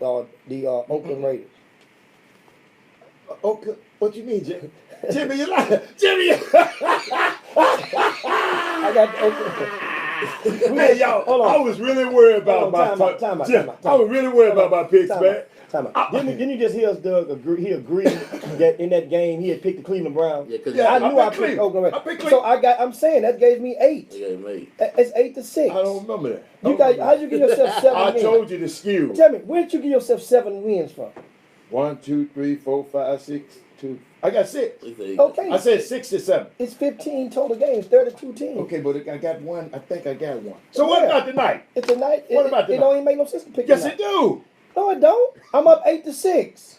the Oakland Raiders. Okay, what you mean, Jimmy? Jimmy, you lying. Jimmy! I got the Oakland. Hey, y'all, Hold on. I was really worried about my Time out. I was really worried about my picks, man. Time out. Didn't you just hear us, Doug, he agreed that in that game he had picked the Cleveland Browns? Yeah, because I knew I picked picked Cleveland. Oakland I Raiders. picked So Cleveland. I'm saying that gave me 8. they got made. It's 8-6. I don't remember that. You got, how'd you give yourself 7 I wins? told you the skew. Tell me, where did you give yourself 7 wins from? 1, 2, 3, 4, 5, 6, 2. I got 6. They say- Okay. I said 6 to 7. It's 15 total games, 32 teams. Okay, but I got one. I think I got one. So what Yeah. about tonight? It's a night. What about it tonight? don't even make no sense to pick Yes, tonight. it do. No, it don't. I'm up 8-6.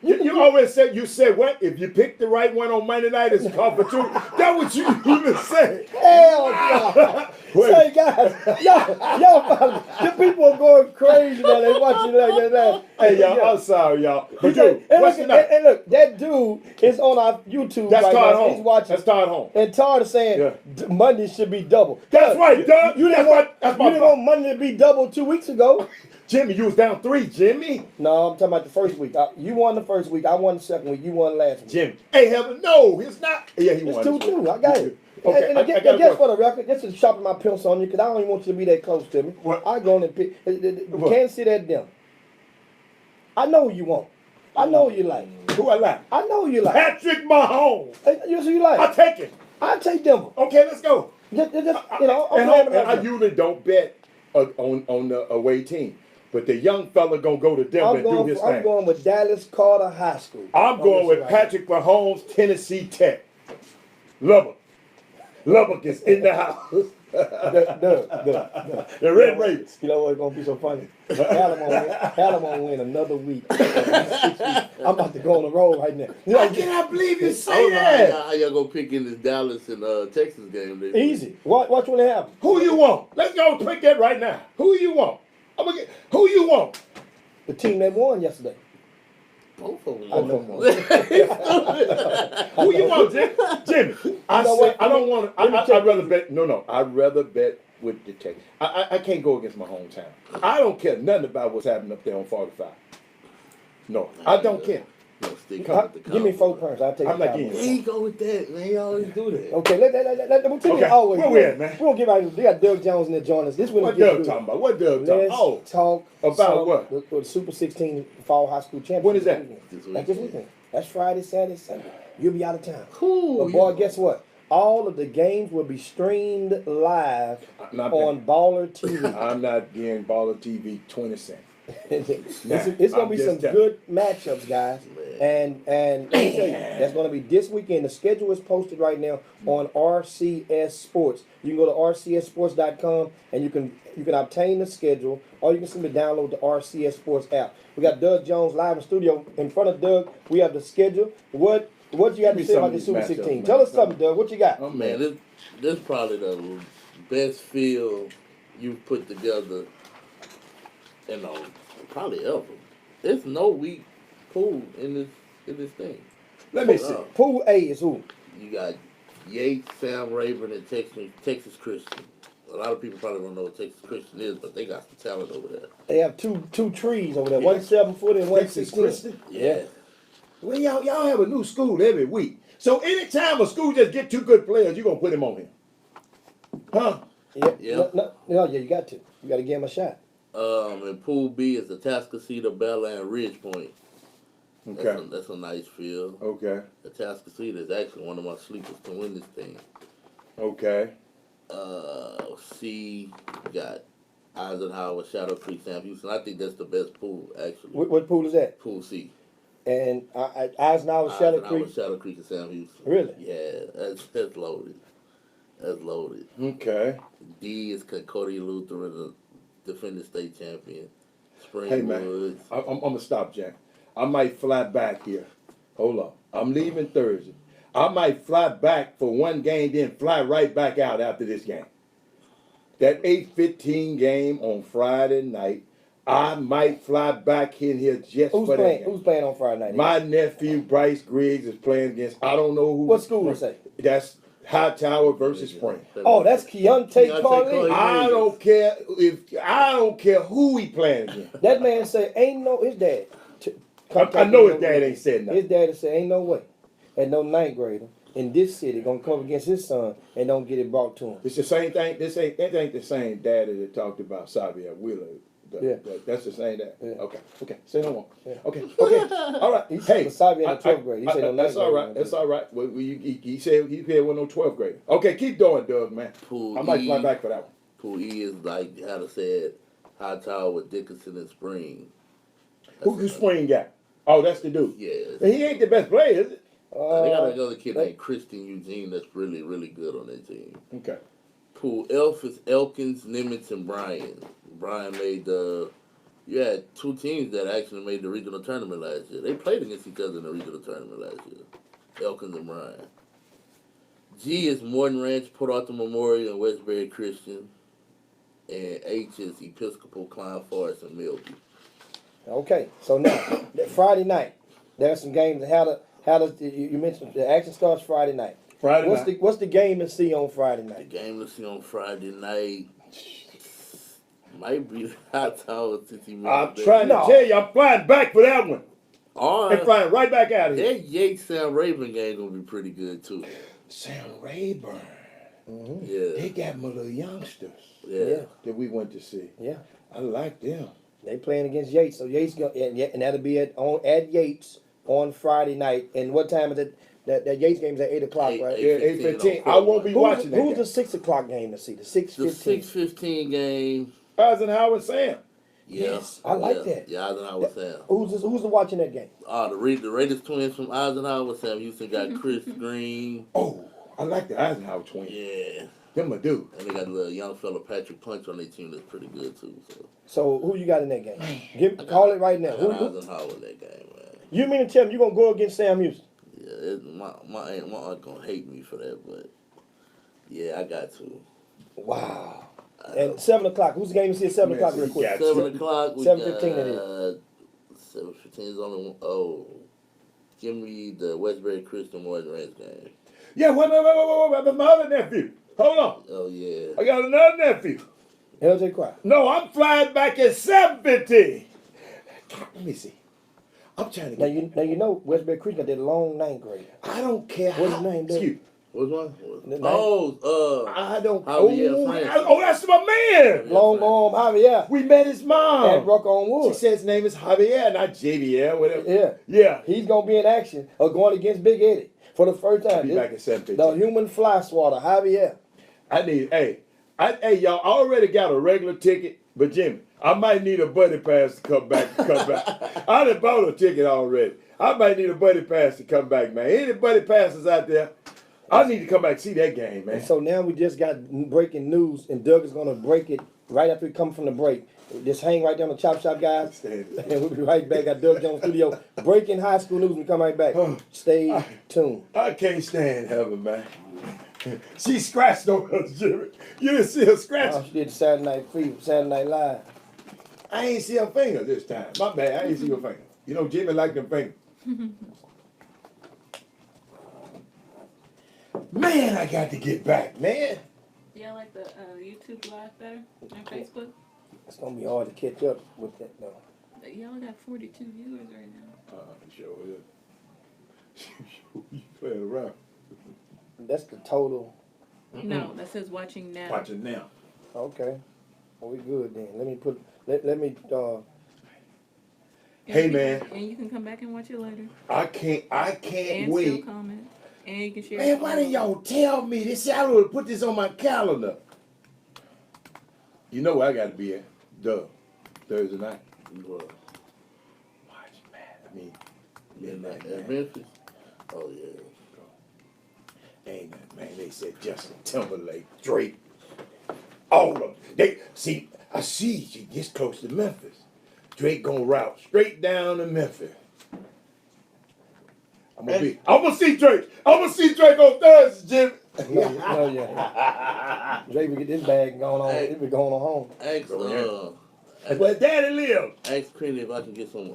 You always said, you said what? If you pick the right one on Monday night, it's cover two. That's what you even said. Hell no. Wait. Say, guys, y'all, the people are going crazy now. They watching like that. Hey, y'all, I'm sorry, y'all. But Say, dude, what's tonight? and look, that dude is on our YouTube That's right Todd now. home. He's watching. That's Todd home. And Todd is saying Yeah. Monday should be double. That's right, Doug. You didn't That's want, my- that's you my didn't fault. want Monday to be double 2 weeks ago. Jimmy, you was down 3, Jimmy. No, I'm talking about the first week. You won the first week. I won the second week. You won last week. Jimmy. Hey, heaven, no, it's not. Yeah, he It's won. 2-2. I got it. Okay, and I guess got a for the record, just to sharpen my pencil on you, because I don't even want you to be that close to me. What? I go on and pick. What? Kansas City at them. I know who you want. I know who you like. Who I like? I know who you like. Patrick Mahomes. You know who you like. I take it. I take Denver. Okay, let's go. Just, I'm And grabbing I that. usually don't bet on the away team, but the young fella gonna go to Denver and do his I'm thing. going with Dallas Carter High School. I'm going with Patrick Mahomes, Tennessee Tech. Lubbock. Lubbock is in the house. The Red Raiders. You know what's gonna be so funny? Alabama win, win another week. 6 weeks. I'm about to go on the road right now. You I know, cannot believe you I say don't know that. how y'all gonna pick in this Dallas and Texas game. easy. Watch when it happens. Who you want? Let's go pick that right now. Who you want? Who you want? The team that won yesterday. Both of them. I know more. Who you want, Jimmy? I know say what? I don't want Let me to. check I'd rather bet. No. I'd rather bet with the Texans. I can't go against my hometown. I don't care nothing about what's happening up there on 45. No, I don't care. No, stick Huh? with the Give me Cowboys. 4 points. I'll take I'm the not Cowboys. getting There you go with that, man. You always do that. Okay, let Okay, always. where we at, man? We gonna give out. They got Doug Jones in there joining us. This one What gets Doug good. talking about? What Doug talking? Let's Oh, talk about some- what? The Super 16 Fall High School Championship. When is that? That's this weekend. That's Friday, Saturday, Sunday. You'll be out of town. Cool. But boy, guess what? All of the games will be streamed live Not on Baller TV. I'm not getting Baller TV 20 cents. it's gonna I'm be just some telling good matchups, guys. And let me tell you, that's gonna be this weekend. The schedule is posted right now on RCS Sports. You can go to rcsports.com and you can obtain the schedule, or you can simply download the RCS Sports app. We got Doug Jones live in studio. In front of Doug, we have the schedule. What you got Give me to say some about of the these Super matchups, 16? man. Tell us something, Doug. What you got? Oh, Man, this probably the best field you've put together probably ever. There's no weak pool in this thing. Let me see. Pool A is who? You got Yates, Sam Rayburn, and Texas Christian. A lot of people probably don't know what Texas Christian is, but they got some talent over there. They have two trees over there. Yeah. One 7-foot and one Texas 16. Christian? Yeah. Well, y'all have a new school every week. So anytime a school just get 2 good players, you're going to put them on here. Huh? Yeah. Yeah. No, you got to. You got to give him a shot. And Pool B is the Atascocita, Bella, and Ridge Point. Okay. That's a nice field. Okay. The Atascocita is actually one of my sleepers to win this thing. Okay. C got Eisenhower, Shadow Creek, Sam Houston. I think that's the best pool, actually. What pool is that? Pool C. And Eisenhower, Shadow Creek. Shadow Creek, and Sam Houston. Really? Yeah, that's loaded. That's loaded. Okay. D is Concordia Lutheran, the defending state champion. Hey, man. Springwoods. I'm going to stop, Jack. I might fly back here. Hold on. I'm leaving Thursday. I might fly back for one game, then fly right back out after this game. That 8:15 game on Friday night, I might fly back in here just Who's for playing? that game. Who's playing on Friday night? My nephew Bryce Griggs is playing against. I don't know who. What school is that? That's Hightower versus Spring. Oh, that's Keontae Carlin. I don't care who he playing against. That man said, ain't no, his dad. I know his dad ain't said nothing. His daddy said, ain't no way. And no ninth grader in this city gonna come against his son and don't get it brought to him. It's the same thing. That ain't the same daddy that talked about Xavier Wheeler. That's the same dad. Yeah. Okay. Say no more. Yeah. Okay. All right. He said Xavier in the 12th grade. He said no that's ninth all grade. right. That's all right. Well, he said he said with no 12th grade. Okay, keep going, Doug, man. Pool I might E, fly back for that one. Pool E is like how to say it, Hightower with Dickinson and Spring. Who Spring got? Oh, that's the dude. Yeah. But he ain't the best player, is it? They got another kid named Christian Eugene that's really, really good on their team. Okay. Pool F is Elkins, Nimitz, and Bryan. Bryan made you had two teams that actually made the regional tournament last year. They played against each other in the regional tournament last year. Elkins and Bryan. G is Morton Ranch, Port Arthur Memorial, and Westbury Christian. And H is Episcopal, Klein Forest, and Millview. Okay, so now Friday night, there's some games. How does you mentioned the action starts Friday night? What's the game to see on Friday The night? game to see on Friday night might be Hightower since he I'm trying to tell you, I'm flying back for that one. Or And flying right back out of here. that Yates Sam Raven game gonna be pretty good too. Sam Rayburn. Yeah. They got my little youngsters Yeah. that we went to see. Yeah, I like them. they playing against Yates, so Yates and that'll be at Yates on Friday night. And what time is it? That Yates game's at 8 o'clock, right? Yeah, 8:15. I won't be watching that. Who's the 6 o'clock game to see? The 6:15. The 6:15 game. Eisenhower Sam. Yeah. Yes, I like that. Yeah, Eisenhower Sam. Who's watching that game? The Raiders twins from Eisenhower Sam. Houston got Chris Green. Oh, I like the Eisenhower twins. Yeah. Them a dude. And they got a little young fella Patrick Punch on their team that's pretty good too. So who you got in that game? Call it right now. I got Eisenhower in that game, man. You mean to tell me you gonna go against Sam Houston? Yeah, my aunt gonna hate me for that, but yeah, I got to. Wow. And 7 o'clock. Who's the game to see at 7 o'clock real quick? 7 o'clock. 7:15 it is. 7:15 is on the. Oh, give me the Westbury Christian Morton Ranch game. Yeah, wait, my other nephew. Hold on. Oh yeah. I got another nephew. LJ Crowder. No, I'm flying back at 7:15. Let me see. I'm trying to Now you know Westbury Creek got that long ninth grade. I don't care. What's his name, Dave? Excuse. What's one? The I don't. Javier Francis. That's my man. Long arm Javier We met his mom. at Rock on She Wood. said his name is Javier, not JVL, whatever. Yeah. Yeah. He's gonna be in action or going against Big Eddie for the first time. Be back at 7:15. The human fly swatter, Javier. I need, hey, y'all already got a regular ticket, but Jimmy, I might need a buddy pass to come back. I done bought a ticket already. I might need a buddy pass to come back, man. Any buddy passes out there? I need to come back and see that game, man. And so now we just got breaking news, and Doug is gonna break it right after we come from the break. Just hang right there on the Chop Shop, guys. And we'll be right back. Got Doug Jones Studio breaking high school news. We come right back. Stay tuned. I can't stand Heather, man. She scratched over us, Jimmy. You didn't see her scratch. She did Saturday Night Fever, Saturday Night Live. I ain't see her finger this time. My bad. I ain't see her finger. You know, Jimmy liked them fingers. Man, I got to get back, man. Yeah, like the YouTube live better on Facebook. It's gonna be hard to catch up with that though. But y'all got 42 viewers right now. Sure is. You playing around. That's the total. No, that says watching now. Watching now. Okay. Well, we good then. Let me put. Let me. Hey, man. And you can come back and watch it later. I can't And wait. still comment. And you can share. Man, why didn't y'all tell me this? I would put this on my calendar. You know where I got to be at? Thursday night. What? Watch, man. I mean, Midnight midnight, at man. Memphis. Oh yeah. Ain't that, man. They said Justin Timberlake, Drake, all of them. They see. I see she gets close to Memphis. Drake gonna route straight down to Memphis. I'm gonna see Drake. I'm gonna see Drake on Thursday, Jim. No, yeah. Drake will get this bag going on. Hey. It be going on home. Ask Where Daddy live. ask Penny if I can get some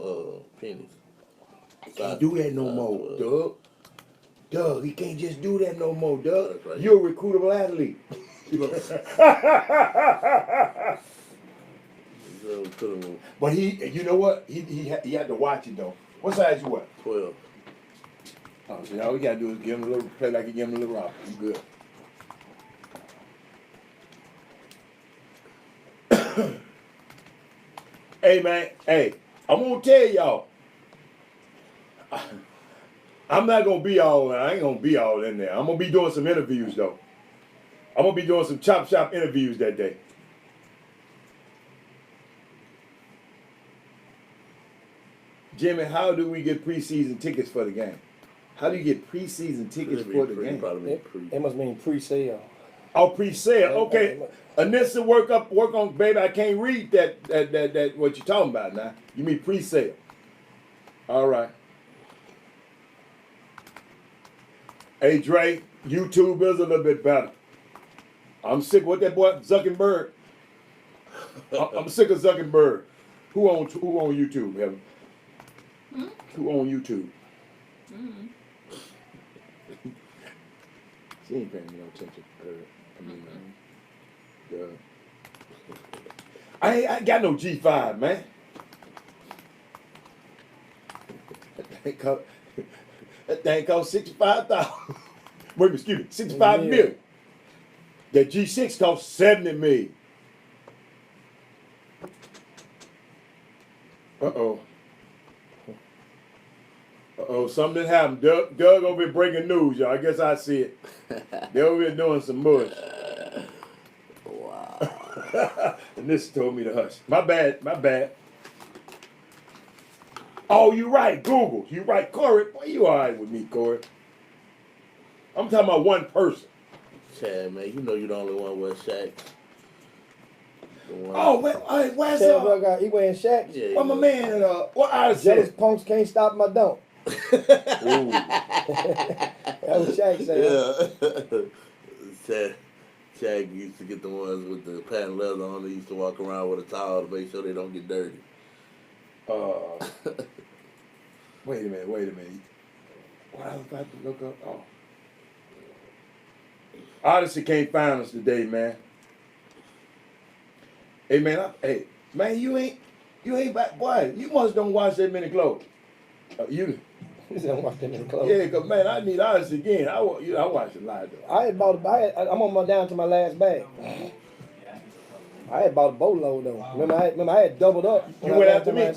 pennies. Can't do that no more, Doug. Doug, he can't just do that no more, Doug. That's right. You're a recruitable athlete. But you know what? He had to watch it though. What size you what? 12. Oh, so all we gotta do is give him a little play like you give him a little rock. You good. Hey man, hey, I'm gonna tell y'all. I'm not gonna be all. I ain't gonna be all in there. I'm gonna be doing some interviews though. I'm gonna be doing some chop shop interviews that day. Jimmy, how do we get preseason tickets for the game? How do you get preseason tickets for the game? It must mean pre-sale. Oh, pre-sale. Okay. Initial work on, baby. I can't read that what you're talking about now. You mean pre-sale? All right. Hey Dre, YouTube is a little bit better. I'm sick with that boy Zuckerberg. I'm sick of Zuckerberg. Who on YouTube, Evan? Who on YouTube? She ain't paying me no attention. I ain't got no G5, man. That thing cost 65,000. Wait, excuse me, 65 million. That G6 cost 70 million. Uh-oh, something happened. Doug over here breaking news, y'all. I guess I see it. They over here doing some mush. Wow. And this told me to hush. My bad. Oh, you right, Google. You right, Corey. Boy, you all right with me, Corey. I'm talking about one person. Chad, man, you know you're the only one with Shaq. Oh, where's Chad he wearing Shaq. Yeah, well, my man, what I Jealous said? punks can't stop my dunk. Ooh. That was Shaq saying. Yeah. Shaq used to get the ones with the patent leather on. They used to walk around with a towel to make sure they don't get dirty. Wait a minute. What I was about to look up? Oh. Odyssey can't find us today, man. Hey, man, man, you ain't back, boy. You must don't watch that many clothes. You don't watch that many clothes. Yeah, cause man, I need Odyssey again. I watch a lot though. I'm on down to my last bag. I had bought a boatload though. Remember I had doubled up. You went after me?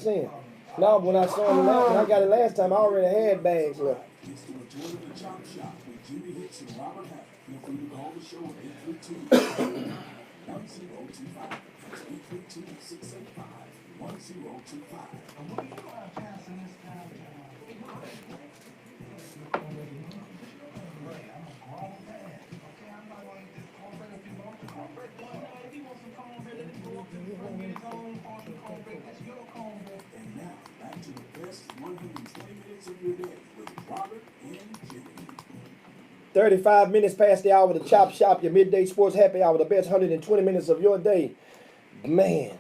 No, when I saw him when I got it last time, I already had bags left. It's the return of the Chop Shop with Jimmy Hicks and Robert Hack. Feel free to call the show at 832-1025. That's 832-685-1025. And now, back to the best 120 minutes of your day with Robert and Jimmy. 35 minutes past the hour of the Chop Shop, your midday sports happy hour, the best 120 minutes of your day. Man,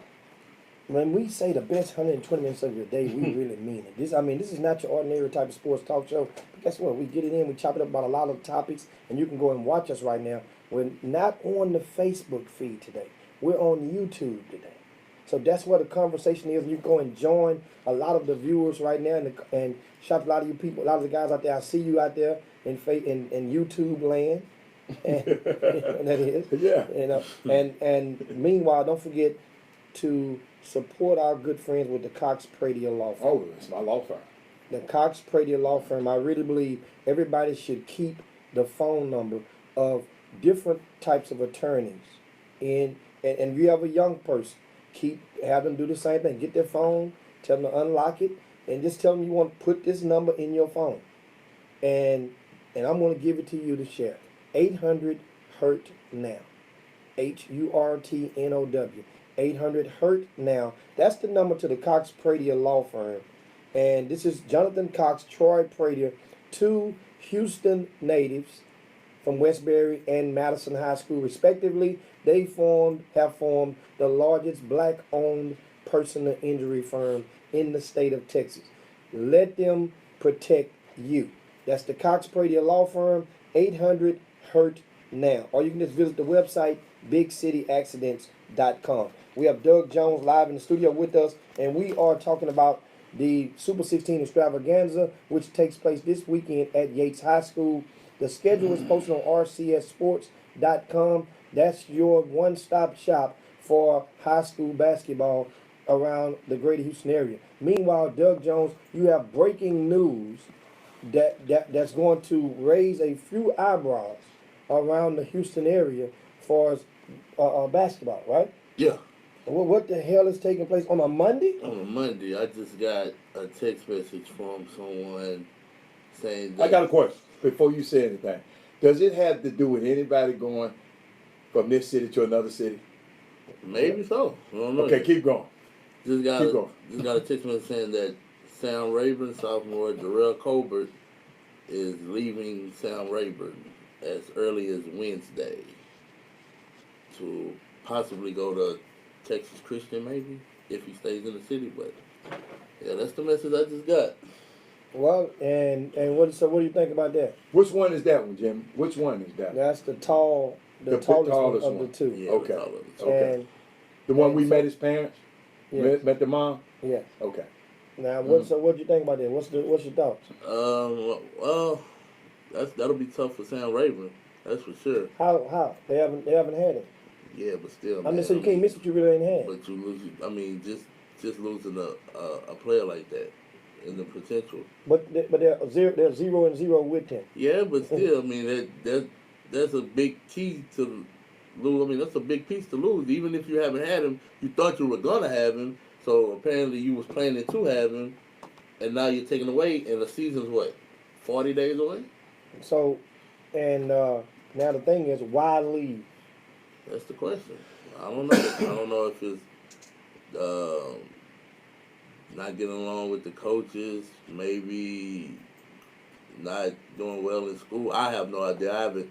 when we say the best 120 minutes of your day, we really mean it. This is not your ordinary type of sports talk show. But guess what? We get it in, we chop it up about a lot of topics, and you can go and watch us right now. We're not on the Facebook feed today. We're on YouTube today. So that's where the conversation is. You can go and join a lot of the viewers right now and shout a lot of you people, a lot of the guys out there. I see you out there in YouTube land. And, that is. Yeah. And meanwhile, don't forget to support our good friends with the Cox Pradier Law Firm. Oh, it's my law firm. The Cox Pradier Law Firm. I really believe everybody should keep the phone number of different types of attorneys. And if you have a young person, have them do the same thing. Get their phone, tell them to unlock it, and just tell them you want to put this number in your phone. And I'm going to give it to you to share. 800-HURT-NOW. HURTNOW. 800-HURT-NOW. That's the number to the Cox Pradier Law Firm. And this is Jonathan Cox, Troy Pradier, two Houston natives from Westbury and Madison High School, respectively. They have formed the largest black-owned personal injury firm in the state of Texas. Let them protect you. That's the Cox Brady Law Firm, 800 Hurt Now. Or you can just visit the website, bigcityaccidents.com. We have Doug Jones live in the studio with us, and we are talking about the Super 16 Extravaganza, which takes place this weekend at Yates High School. The schedule is posted on rcssports.com. That's your one-stop shop for high school basketball around the greater Houston area. Meanwhile, Doug Jones, you have breaking news that's going to raise a few eyebrows around the Houston area for basketball, right? Yeah. What the hell is taking place on a Monday? On a Monday, I just got a text message from someone saying that. I got a question before you say anything. Does it have to do with anybody going from this city to another city? Maybe so. I don't know. Okay, keep going. Just got Keep going. just got a text message saying that Sam Rayburn, sophomore Jarrell Colbert, is leaving Sam Rayburn as early as Wednesday to possibly go to Texas Christian, maybe, if he stays in the city. But yeah, that's the message I just got. Well, and what do you think about that? Which one is that one, Jim? Which one is that? That's the tallest one of the two. Yeah, Okay. that's all of it. Okay. And The one we so- met his parents? yes, Met the mom? yes. Okay. Now, what do you think about that? What's your thoughts? Well, that'll be tough for Sam Rayburn. That's for sure. How they haven't had it. Yeah, but still, I'm just saying you can't miss what you really ain't had. But you lose. I mean, just losing a player like that and the potential. But they're 0-0 with him. Yeah, but still, I mean that's a big key to lose. I mean, that's a big piece to lose. Even if you haven't had him, you thought you were gonna have him. So apparently you was planning to have him, and now you're taking away. And the season's what, 40 days away? So, and now the thing is, why leave? That's the question. I don't know. I don't know if it's not getting along with the coaches, maybe not doing well in school. I have no idea. I haven't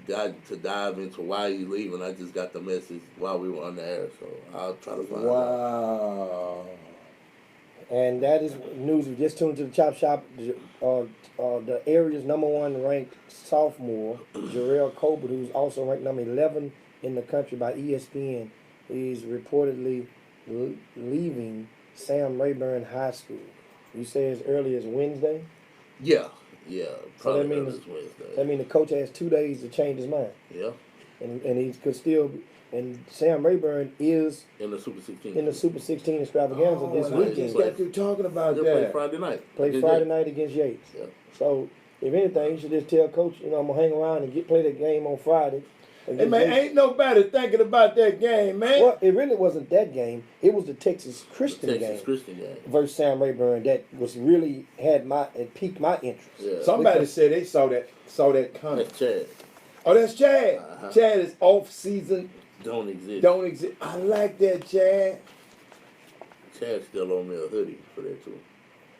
got to dive into why he's leaving. I just got the message while we were on the air, so I'll try to find out. Wow. And that is news. We just tuned to the Chop Shop. The area's #1 ranked sophomore, Jarrell Colbert, who's also ranked number 11 in the country by ESPN, is reportedly leaving Sam Rayburn High School. You say as early as Wednesday? Yeah, So that probably means this Wednesday. the coach has 2 days to change his mind, Yeah, and he could still. And Sam Rayburn is in the Super 16. in the Super 16 Extravaganza this and I just weekend. got through talking about They'll play that. Friday night. Play Against Friday Yates. night against Yates. Yeah. So if anything, you should just tell coach, I'm gonna hang around and play that game on Friday. Hey, man, ain't nobody thinking about that game, man. Well, it really wasn't that game. It was the Texas Christian Texas game Christian game. versus Sam Rayburn that was really it piqued my interest. Yeah. Somebody Because- said they saw that coming. That's Chad. Oh, that's Chad. Uh-huh. Chad is off season. Don't exist. Don't exist. I like that, Chad. Chad still owe me a hoodie for that too.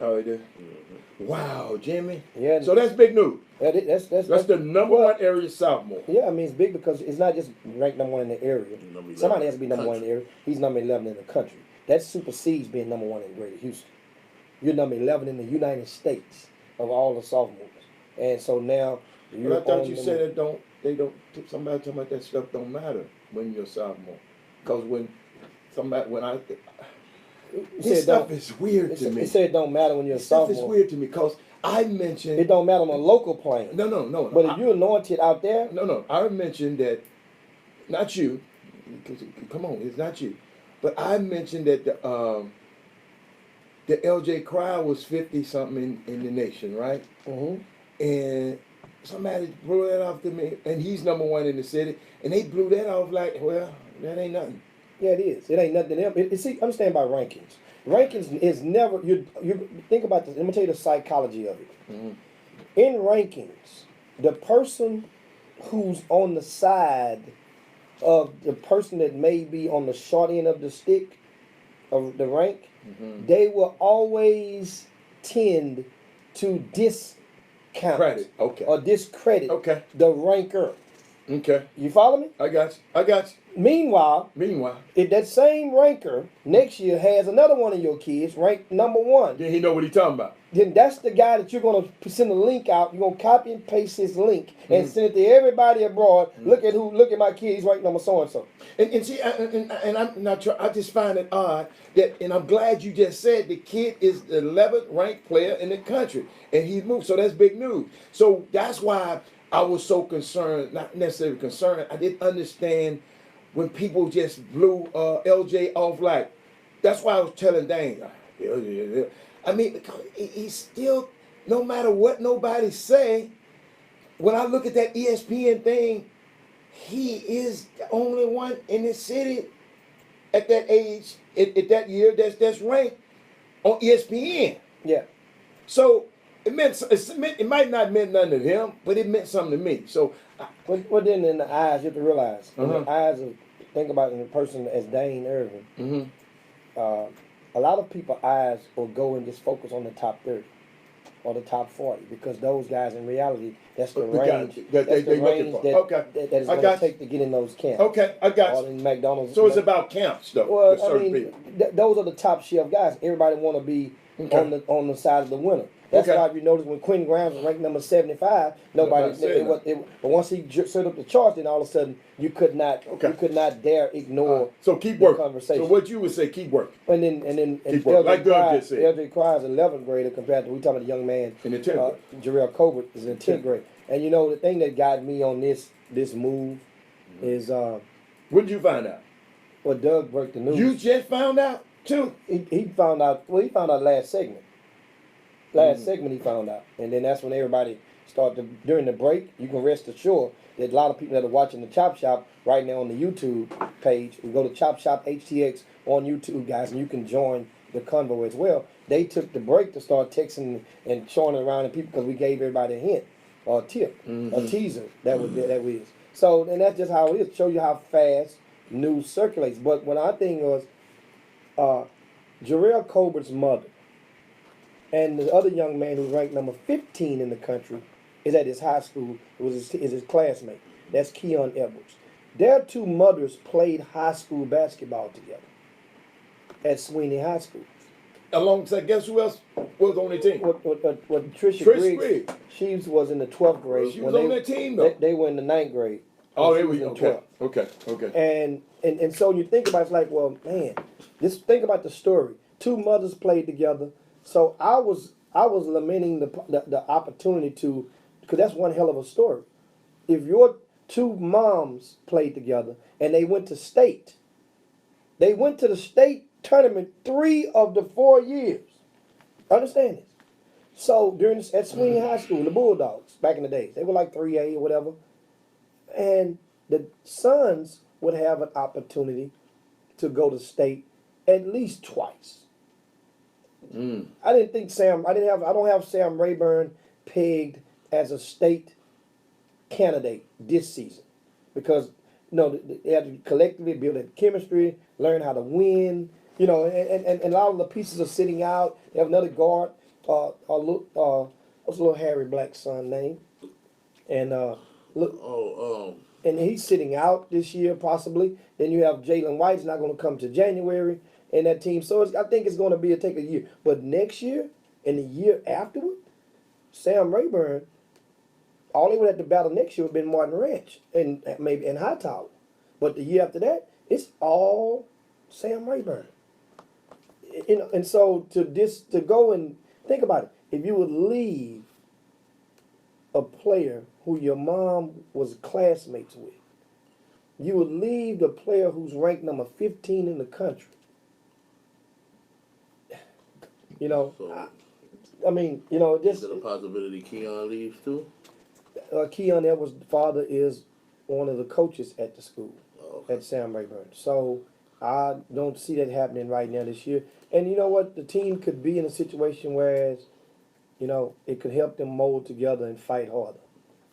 Oh, he did. Mm-hmm. Wow, Jimmy. Yeah, So that's big news. that's That's the number one area sophomore. Yeah, I mean it's big because it's not just ranked #1 in the area. Number 11 Somebody has to be in the #1 in the area. He's number 11 in the country. That supersedes being #1 in Greater Houston. You're number 11 in the United States of all the sophomores, and so now you're. But I thought on you the- said somebody talking about that stuff don't matter when you're a sophomore. Because when I It this said stuff don't- is weird It to said, me. it said it don't matter when you're a This stuff is sophomore. weird to me because I mentioned It don't matter on a local plane. no. But if you're anointed out there, No. I mentioned that, not you. Come on, it's not you. But I mentioned that the LJ crowd was 50 something in the nation, right? mhm. And somebody blew that off to me, and he's #1 in the city, and they blew that off like, well, that ain't nothing. Yeah, it is. It ain't nothing else. See, understand about rankings. Rankings is never. You think about this. Let me tell you the psychology of it. Mm-hmm. In rankings, the person who's on the side of the person that may be on the short end of the stick of the rank, they will always tend to discount Credit, okay. or discredit Okay. the ranker. Okay. You follow me? I got you. I got you. Meanwhile, if that same ranker next year has another one of your kids ranked number 1, then he know what he talking about. then that's the guy that you're going to send a link out. You're going to copy and paste his link and send it to everybody abroad. Look at my kid. He's ranked number so and so. And see, and I'm not sure. I just find it odd that, and I'm glad you just said the kid is the 11th ranked player in the country, and he's moved. So that's big news. So that's why I was so concerned. Not necessarily concerned. I didn't understand when people just blew LJ off like. That's why I was telling Dane. I mean, he's still, no matter what nobody say, when I look at that ESPN thing, he is the only one in the city at that age, at that year, that's ranked on ESPN. Yeah. So it might not mean nothing to him, but it meant something to me. So, But then in the eyes, you have to realize, in the eyes of, think about in a person as Dane Irvin, a lot of people's eyes will go and just focus on the top 30 or the top 40 because those guys, in reality, that's the range. That's the range that is going to take to get in those camps. Okay, I got Or you. in McDonald's. So it's about camps, though. Well, for I certain mean, people. those are the top shelf guys. Everybody want to be on the side of the winner. That's why if you notice when Quentin Grimes was ranked number 75, nobody. But once he set up the chart, then all of a sudden you could not dare ignore. So keep working. Conversation. So what you would say, keep working. And then Keep working. Like Doug just said. LJ Cry is 11th grader compared to we talking about the young man In the 10th grade. Jarrell Colbert is in 10th grade. And you know the thing that got me on this move is When did you find out? well, Doug broke the news. You just found out too. He found out. Well, he found out last segment. Last segment he found out, and then that's when everybody started during the break. You can rest assured that a lot of people that are watching the Chop Shop right now on the YouTube page. We go to Chop Shop HTX on YouTube, guys, and you can join the convo as well. They took the break to start texting and showing it around to people because we gave everybody a hint or a tip, a teaser that was. So, and that's just how it is. Show you how fast news circulates. But what I think was, Jarrell Colbert's mother and the other young man who's ranked number 15 in the country is at his high school. Is his classmate. That's Keon Edwards. Their two mothers played high school basketball together at Sweeney High School. Alongside, guess who else was on the team? What Trish Griggs. She was in the 12th grade. She was on that team, though. They were in the 9th grade. Oh, they was were in 12th. Okay. And so you think about it, it's like, well, man, just think about the story. Two mothers played together. So I was lamenting the opportunity to, because that's one hell of a story. If your two moms played together and they went to state, they went to the state tournament 3 of the 4 years. Understand this? So at Sweeney High School, the Bulldogs back in the days, they were like 3A or whatever, and the sons would have an opportunity to go to state at least twice. I didn't think I don't have Sam Rayburn pegged as a state candidate this season because they had to collectively build that chemistry, learn how to win, and a lot of the pieces are sitting out. They have another guard, what's little Harry Black's son name, and and he's sitting out this year possibly. Then you have Jalen White's not going to come to January. In that team, so I think it's going to take a year. But next year and the year afterward, Sam Rayburn, all they would have to battle next year would have been Martin Ranch and maybe in Hightower. But the year after that, it's all Sam Rayburn. And so to go and think about it, if you would leave a player who your mom was classmates with, you would leave the player who's ranked number 15 in the country. I mean, this. Is it a possibility Keon leaves too? Keon Edwards' father is one of the coaches at the school, at Sam Rayburn. So I don't see that happening right now this year. And you know what? The team could be in a situation whereas, it could help them mold together and fight harder.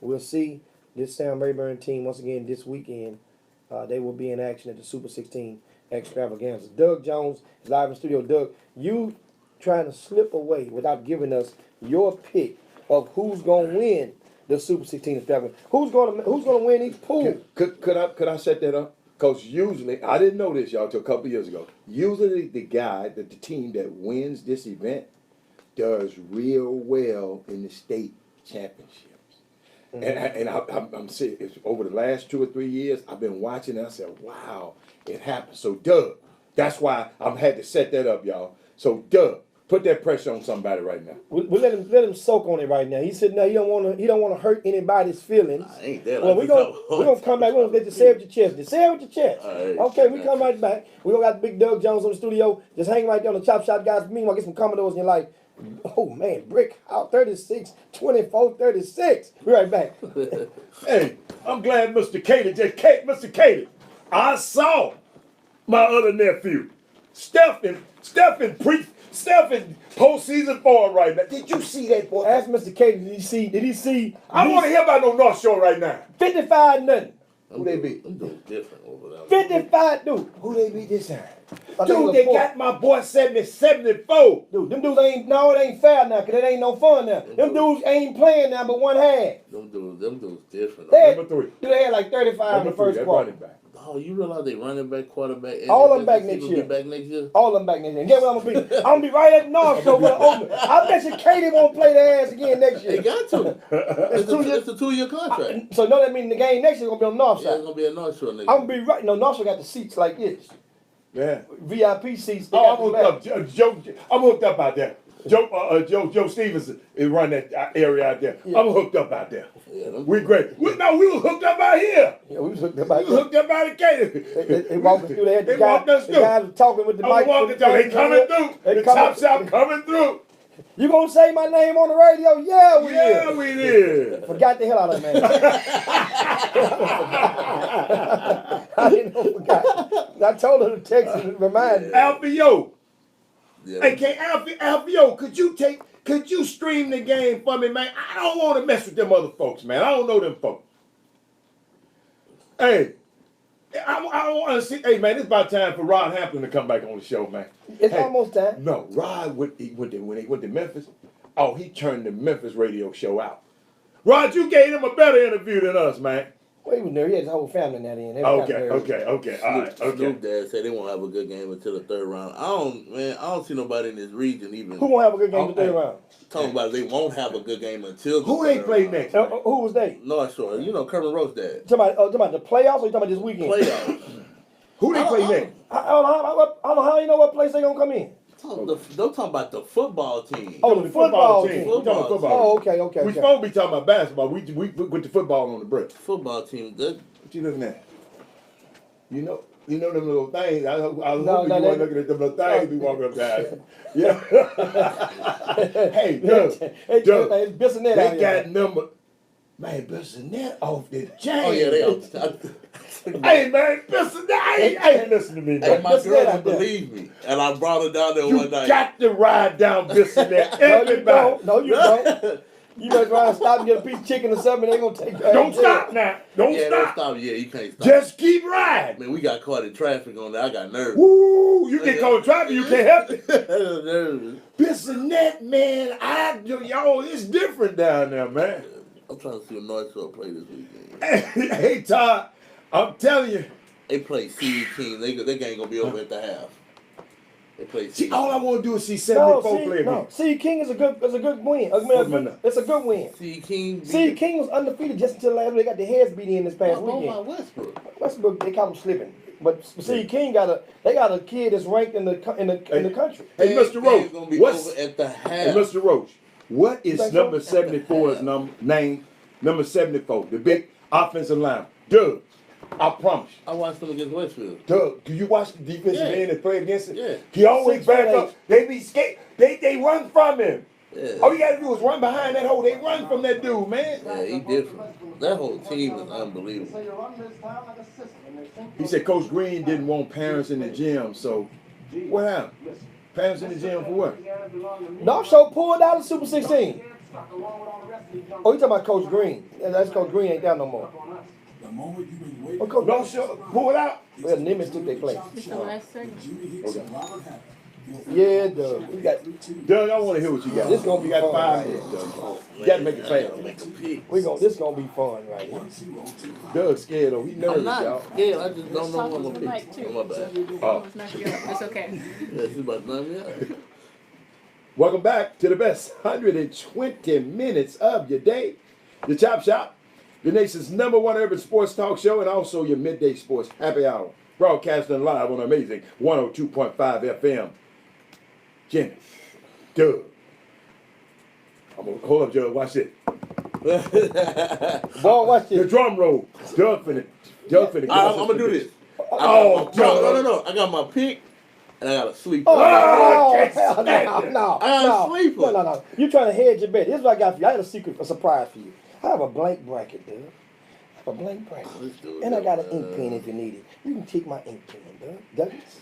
We'll see this Sam Rayburn team once again this weekend. They will be in action at the Super 16 Extravaganza. Doug Jones is live in studio. Doug, you trying to slip away without giving us your pick of who's going to win the Super 16 is fair. Who's gonna win each pool? Could I set that up? Because usually, I didn't know this, y'all, till a couple years ago. Usually the team that wins this event does real well in the state championships. Mm-hmm. I'm serious. Over the last 2 or 3 years, I've been watching and I said, wow, it happened. So, Doug, that's why I had to set that up, y'all. So, Doug, put that pressure on somebody right now. We'll let him soak on it right now. He said, no, he don't want to hurt anybody's feelings. I ain't that. Well, we're gonna come back. We're gonna let you say it with your chest. Just say it with your chest. Right, okay, we come right back. We gonna got Big Doug Jones on the studio. Just hang right there on the Chop Shop, guys. Meanwhile, get some Commodores in your life. Oh man, brick out 36, 24, 36. Be right back. Hey, I'm glad Mr. Cater Mr. Cater, I saw my other nephew, Stephen postseason form right now. Did you see that, boy? Ask Mr. K, did he see? I want to hear about no North Shore right now. 55-0. Who they beat? I'm doing different over there. 55, dude. Who they beat this time? Dude, They got my boy 74. Dude, them dudes it ain't fair now, because it ain't no fun now. Them dudes ain't playing now but one half. Them dudes different. Number 3. Dude, they had like 35 in the first quarter. Oh, you realize they running back, quarterback, and all of them back next year. Back next year. All of them back next year. And guess what I'm gonna be? I'm gonna be right at the North Shore with an open. I bet you Katie won't play their ass again next year. They got to. It's a 2-year contract. So that means the game next year gonna be on the North side. Yeah, it's gonna be a North Shore next year. I'm gonna be right. No, North Shore got the seats like this. Yeah. VIP seats. I'm hooked up. I'm hooked up out there. Joe Stevens is running that area out there. Yeah. I'm hooked up out there. Yeah, we great. We was hooked up out here. Yeah, we was hooked up out there. We was hooked up out of Katy. They walking through there. They walked us through. The guys were talking with the mic. They coming through. The Top Shop coming through. You gonna say my name on the radio? Yeah, we did. Yeah, we did. Forgot the hell out of that, man. I didn't know forgot. I told her to text and remind me. Alfio. Yeah. Hey, Alfio, could you stream the game for me, man? I don't want to mess with them other folks, man. I don't know them folks. Hey, I want to see. Hey, man, it's about time for Rod Hampton to come back on the show, man. It's almost time. No, Rod when he went to Memphis. Oh, he turned the Memphis radio show out. Rod, you gave him a better interview than us, man. Well, he was there. He had his whole family in that end. Okay. All right. Snoop Dad said they won't have a good game until the third round. I don't see nobody in this region even. Who won't have a good game in the third round? Talking about they won't have a good game until the who they play next? Who was they? North Shore. You know, Kermit Roach dad. Talking about the playoffs or you talking about this weekend? Playoffs. Who they play next? I don't know how you know what place they gonna come in. They're talking about the football team. Oh, the football team. Football team. Oh, okay. We supposed to be talking about basketball. We with the football on the break. Football team. What you looking at? You know them little things. I was hoping no, you weren't looking at them little things we walk up there. Yeah. Hey, Doug. It's Bissonnette They out got here. number. Man, Bissonnette off the chain. Oh yeah, they are. Hey man, Bissonnette. Hey, listen to me, man. Hey, my girl didn't believe me, and I brought her down there one night. You got to ride down Bissonnette. Everybody. No, you don't. You better try to stop and get a piece of chicken or something. They gonna take. Don't stop now. Don't stop. Yeah, you can't stop. Just keep riding. Man, we got caught in traffic on there. I got nervous. Woo! You get caught in traffic, you can't help it. Nervous. Bissonnette, man. It's different down there, man. I'm trying to see what North Shore play this weekend. Hey, Todd, I'm telling you. They play C King. They game gonna be over at the half. They play C. See, all I want to do is see 74 play. No, C King is a good win. It's a good win. C King. C King was undefeated just until last week. They got their heads beat in this past weekend. Westbrook, they caught him slipping. But C King got a kid that's ranked in the country. Hey, Mr. Roach, what's over at the half? Hey, Mr. Roach, what is number 74's name? Number 74, the big offensive line. Doug, I promise you. I watched them against Westfield. Doug, do you watch the defensive end and play against it? Yeah. He always back up. They be scared. They run from him. Yeah. All you gotta do is run behind that hole. They run from that dude, man. Yeah, he different. That whole team is unbelievable. He said Coach Green didn't want parents in the gym, so what happened? Parents in the gym for what? North Shore pulled out of Super 16. Oh, you talking about Coach Green? That's Coach Green ain't there no more. The moment you've been waiting. North Shore pull it out. Well, Nimitz took their place. It's the last segment. Judy Hicks and Robert Hammond. Yeah, it does. We got. Doug, I want to hear what you got. This gonna be you got fun, 5 right? minutes, Doug. Oh, You got to make it man, I fast. gotta make a pick. This gonna be fun right here. Doug's scared though. He nervous, I'm not y'all. scared. I just don't know Talk what I'm to gonna the pick. mic, too. Oh, my bad. Oh. It's not you. It's okay. Yeah, she's about to knock me out. Welcome back to the best 120 minutes of your day. Your Chop Shop, your nation's #1 urban sports talk show, and also your midday sports happy hour. Broadcasting live on amazing 102.5 FM. Jimmy, Doug. Hold up, Doug. Watch it. Boy, watch The this. drum roll. Doug finna. Get us I'm gonna do this. Oh, No. I got my pick, and I got a sleeper. Oh, I can't hell stand it. no. I got a sleeper. No. You trying to hedge your bet. Here's what I got for you. I had a surprise for you. I have a blank bracket, dude. I have a blank bracket. Let's do it, And I got an man. ink pen if you need it. You can take my ink pen, Douglas.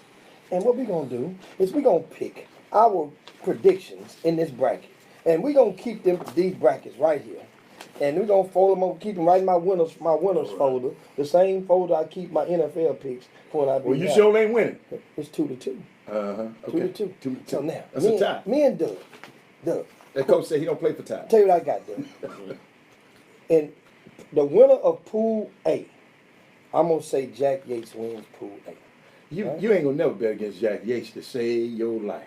And what we're going to do is we're going to pick our predictions in this bracket. And we're going to keep these brackets right here. And we're going to fold them up, keep them right in my winners folder. The same folder I keep my NFL picks for when I be Well, you happy. sure ain't winning. It's 2-2. Uh-huh. Okay. 2-2. 2-2. So now, That's a tie. me and Doug. That coach said he don't play for tie. Tell you what I got, Doug. And the winner of Pool A, I'm going to say Jack Yates wins Pool A. You ain't gonna never bet against Jack Yates to save your life.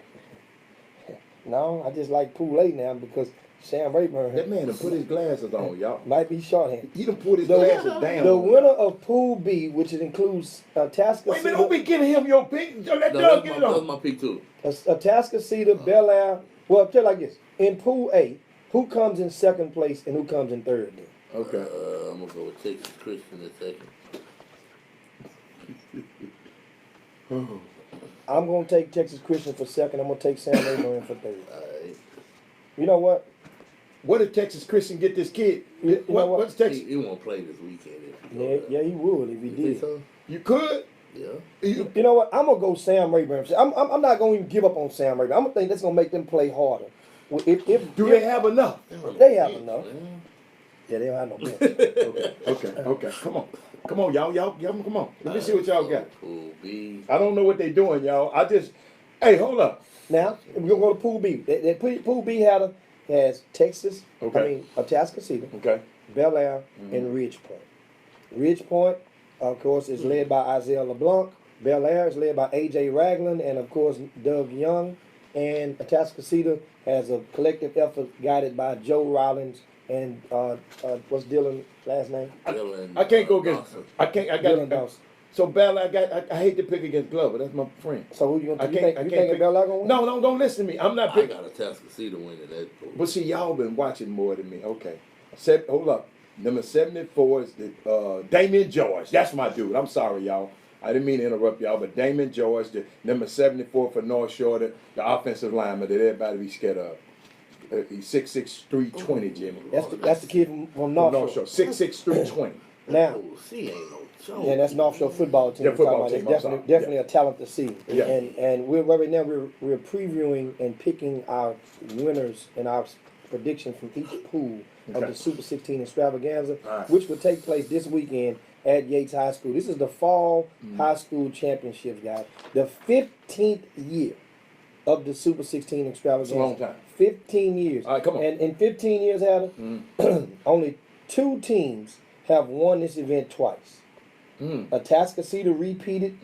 No, I just like Pool A now because Sam Rayburn That man done put his glasses on, y'all. might be shorthanded. He done put his The- glasses down. The winner of Pool B, which it includes Atascocita, Wait a minute, don't be giving him your pick. Let No, Doug get it that's on. my pick too. Atascocita, Bel Air. Well, I'll tell you like this. In Pool A, who comes in second place and who comes in third then? Okay. I'm gonna go with Texas Christian in second. I'm going to take Texas Christian for second. I'm going to take Sam Rayburn for third. Alright. You know what? What if Texas Christian get this kid? You know what? What's Texas? He won't play this weekend if he Yeah, go yeah, he would if he You think did. so? You could. Yeah. You know what? I'm gonna go Sam Rayburn. I'm not gonna even give up on Sam Rayburn. I'm gonna think that's gonna make them play harder. Do they have enough? They have enough. Yeah, they don't have no bench. Okay. Come on, y'all, come on. Let me see what y'all got. Pool B. I don't know what they doing, y'all. Hey, hold up. Now we're gonna go to Pool B. Pool B has Texas. Okay. I mean Atascocita, Okay. Bel Air, and Ridge Point. Ridge Point, of course, is led by Isaiah LeBlanc. Bel Air is led by A.J. Ragland and, of course, Doug Young. And Atascocita has a collective effort guided by Joe Rollins and what's Dylan's last name? I can't go against. Dawson. Dylan Dawson. So Bell, I hate to pick against Glover. That's my friend. So who you gonna? I You can't think pick. Bel Air gonna win? No, don't listen to me. I'm not I picking. got a Atascocita winning that pool. But see, y'all been watching more than me. Okay. Hold up. Number 74 is the Damian George. That's my dude. I'm sorry, y'all. I didn't mean to interrupt y'all, but Damian George, the number 74 for North Shore, the offensive lineman that everybody be scared of. He's 6'6", 320, Jimmy. That's the kid from North Shore. 6'6", 320. Now, She ain't no joke. yeah, that's North Shore football team. Yeah, we're football talking team, about. I'm sorry. Definitely a talent to see. Yeah. And we're right now we're previewing and picking our winners and our prediction from each pool of Okay. the Super 16 extravaganza, All right. which will take place this weekend at Yates High School. This is the fall high school championships, guys. The 15th year of the Super 16 extravaganza. That's a long time. 15 years. All right, come on. And in 15 years, Adam, only 2 teams have won this event twice. Atascocita repeated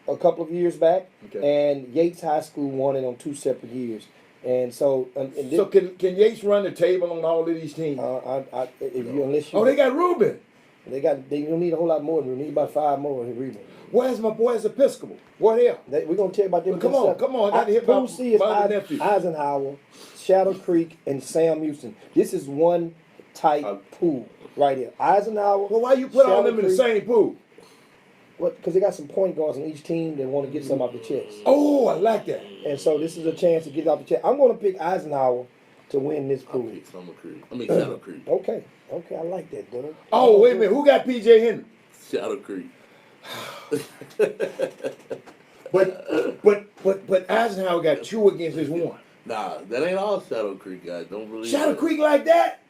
a couple of years back, Okay. and Yates High School won it on 2 separate years. And so, So can Yates run the table on all of these teams? unless you, Oh, they got Ruben. they don't need a whole lot more. They need about 5 more in rebound. Where's my boys Episcopal? What here? We're gonna tell you about them. Come on, come on. I got to hear Pool about C is my other nephew. Eisenhower, Shadow Creek, and Sam Houston. This is one tight pool right here. Eisenhower. Well, why you put all Shadow them in the Creek. same pool? What? Because they got some point guards on each team that want to get something off the chest. Oh, I like that. And so this is a chance to get it off the chest. I'm going to pick Eisenhower to win this I pool. pick Summer Creek. I mean Shadow Creek. Okay, I like that, Dylan. Oh, wait a minute. Who got PJ Henry? Shadow Creek. But Eisenhower got 2 against his 1. Nah, that ain't all Shadow Creek guys. Don't believe Shadow that. Creek like that?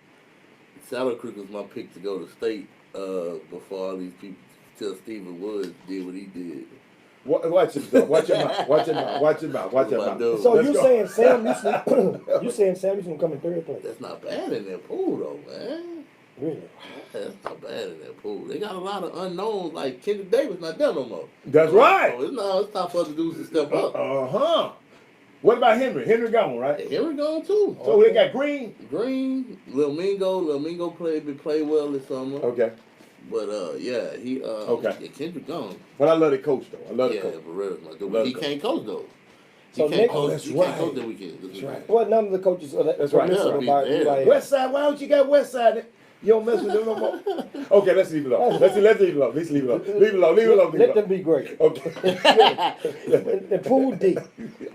Shadow Creek was my pick to go to state before all these people till Stephen Woods did what he did. Watch yourself. Watch your mouth. Watch your mouth. Watch your mouth. Watch your What mouth. about dude? So Let's you go. saying Sam Houston? You saying Sam Houston come in third place? That's not bad in that pool, though, man. Really? That's not bad in that pool. They got a lot of unknowns, like Kendrick Davis not there no more. That's So right. it's time for other dudes to step up. Uh-huh. What about Henry? Henry gone, right? Hey, here we go, too. So they got Green. Green, Lil Mingo played well this summer. Okay. But yeah, he Okay. yeah, Kendrick gone. But I love the coach though. I love the Yeah, coach. for real, my dude. Love He the can't coach though. So He Nick- can't coach. that's He can't right. coach that weekend. That's right. Well, none of the coaches are That's right. permissible Yeah, by yeah. like, West Side, why don't you got West Side? You don't mess with them no more. Okay, let's leave it alone. Let's leave it alone. Let's leave it alone. Leave it alone. Leave it alone. Leave Let it them alone. be great. Okay. In Pool D,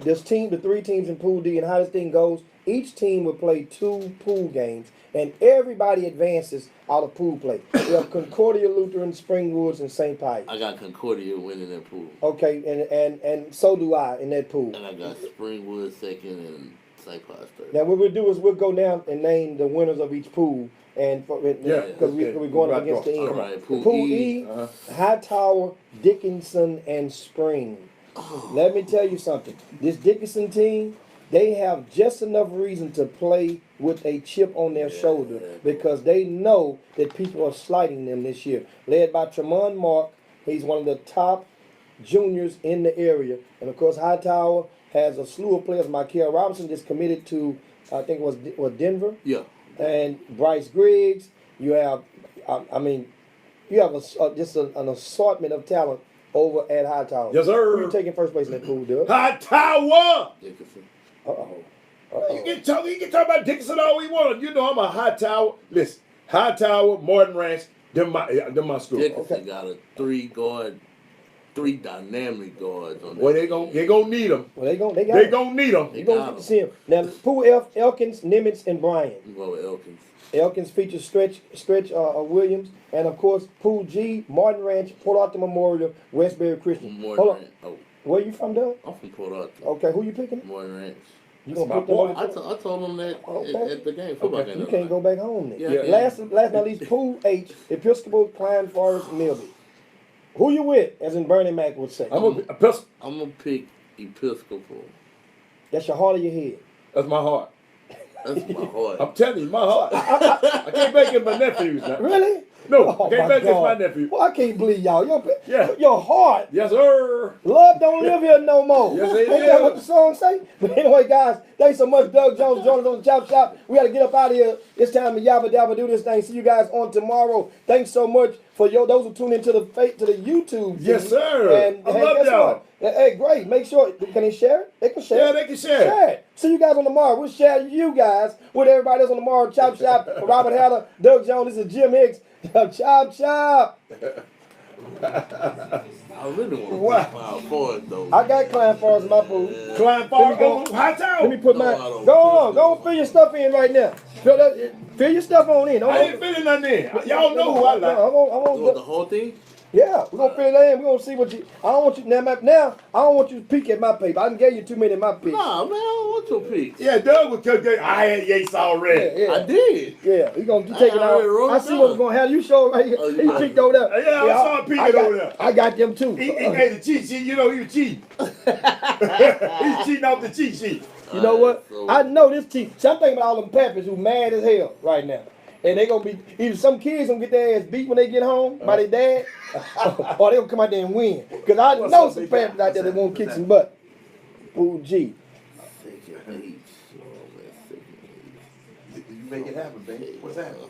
the three teams in Pool D, and how this thing goes, each team will play 2 pool games, and everybody advances out of pool play. We have Concordia, Lutheran, Springwoods, and St. Pius. I got Concordia winning that pool, Okay, and so do I in that pool. and I got Springwood second and St. Pius third. Now what we'll do is we'll go down and name the winners of each pool, and Yeah, because okay. we're going up Right, against the go. end. All right, Pool, Pool E, E. Hightower, Dickinson, and Spring. Let me tell you something. This Dickinson team, they have just enough reason to play with a chip on their shoulder because they know that people are slighting them this year. Led by Tremont Mark, he's one of the top juniors in the area, and of course Hightower has a slew of players. Michael Robinson just committed to, I think it was Denver, Yeah, and Bryce Griggs. You have, you have an assortment of talent over at Hightower. Yes, sir. Who you taking first place in that pool, Doug? High Tower. Dickinson. You can talk about Dickinson all we want. You know I'm a High Tower. Listen, High Tower, Morton Ranch, them my school. Dickinson got a 3 dynamic guards on that. Well, they gonna need them. Well, they They got gonna need them. You gonna get to see him. Now, Pool F, Elkins, Nimitz, and Bryan. You go with Elkins. Elkins features Stretch Williams, and of course Pool G, Martin Ranch, Port Arthur Memorial, Westbury Christian. Morton Hold on, Ranch. Oh, where you from, Doug? I'm from Port Arthur. Okay, who you picking? Morton Ranch. You That's gonna my put them boy. on I, the I told them that Okay. at the game, football Okay. game. You the can't other go night. back home then. Yeah. Last but not least, Pool H, Episcopal, Klein Forest, Milby. Who you with, as in Bernie Mac would say? I'm a pistol. I'm gonna pick Episcopal. That's your heart or your head? That's my heart. That's my heart. I'm telling you, my heart. I can't make it my nephews now. Really? No, Oh, I can't my make it my God. nephew. Well, I can't believe y'all. Yeah. Your heart. Yes, sir. Love don't live here no more. Yes, it Ain't that is. what the song say? But anyway, guys, thanks so much, Doug Jones, joining us on the Chop Shop. We got to get up out of here. It's time to yabba dabba do this thing. See you guys on tomorrow. Thanks so much for those who tune into the YouTube. Yes, feed. sir. And I hey, love guess y'all. what? Hey, great. Make sure, can they share it? They can share Yeah, it. they can share. it. See you guys on tomorrow. We'll share you guys with everybody else on tomorrow. Chop Shop. Robert Haller, Doug Jones. This is Jim Hicks. Chop Shop. I really want to Wow. pick Power Forward though. I got Klein Forest in my pool. Climb Let far me go. on High Tower. Let me put No, my I don't go on, feel go on, fill your stuff in right now. Fill your stuff on in. I ain't feeling nothing in. Y'all know who I like. I You want the want, whole thing? yeah, we're gonna fill that in. We're gonna see what you. I don't want you now. I don't want you to peek at my paper. I done gave you too many of my picks. Nah, man, I don't want your picks. Yeah, Doug was cook. I had Yates already. Yeah, I did. yeah. We gonna take it I already wrote out. I it see down. what's gonna happen. You show right here. Oh, He yeah. peeked over there. Yeah, I saw him peeking got- over there. I got them too. He made the cheat sheet. You know he was cheating. He's cheating off the cheat sheet. You know what? So- I know this team. See, I'm thinking about all them Pappers who mad as hell right now. And they gonna be either some kids gonna get their ass beat when they get home by their dad, or they gonna come out there and win. Cause I What's know up, some big guy? Pappers out there that What's won't that? kick some butt. Ooh, G. Second H. Oh, man, second H. You make it happen, baby. What's that? What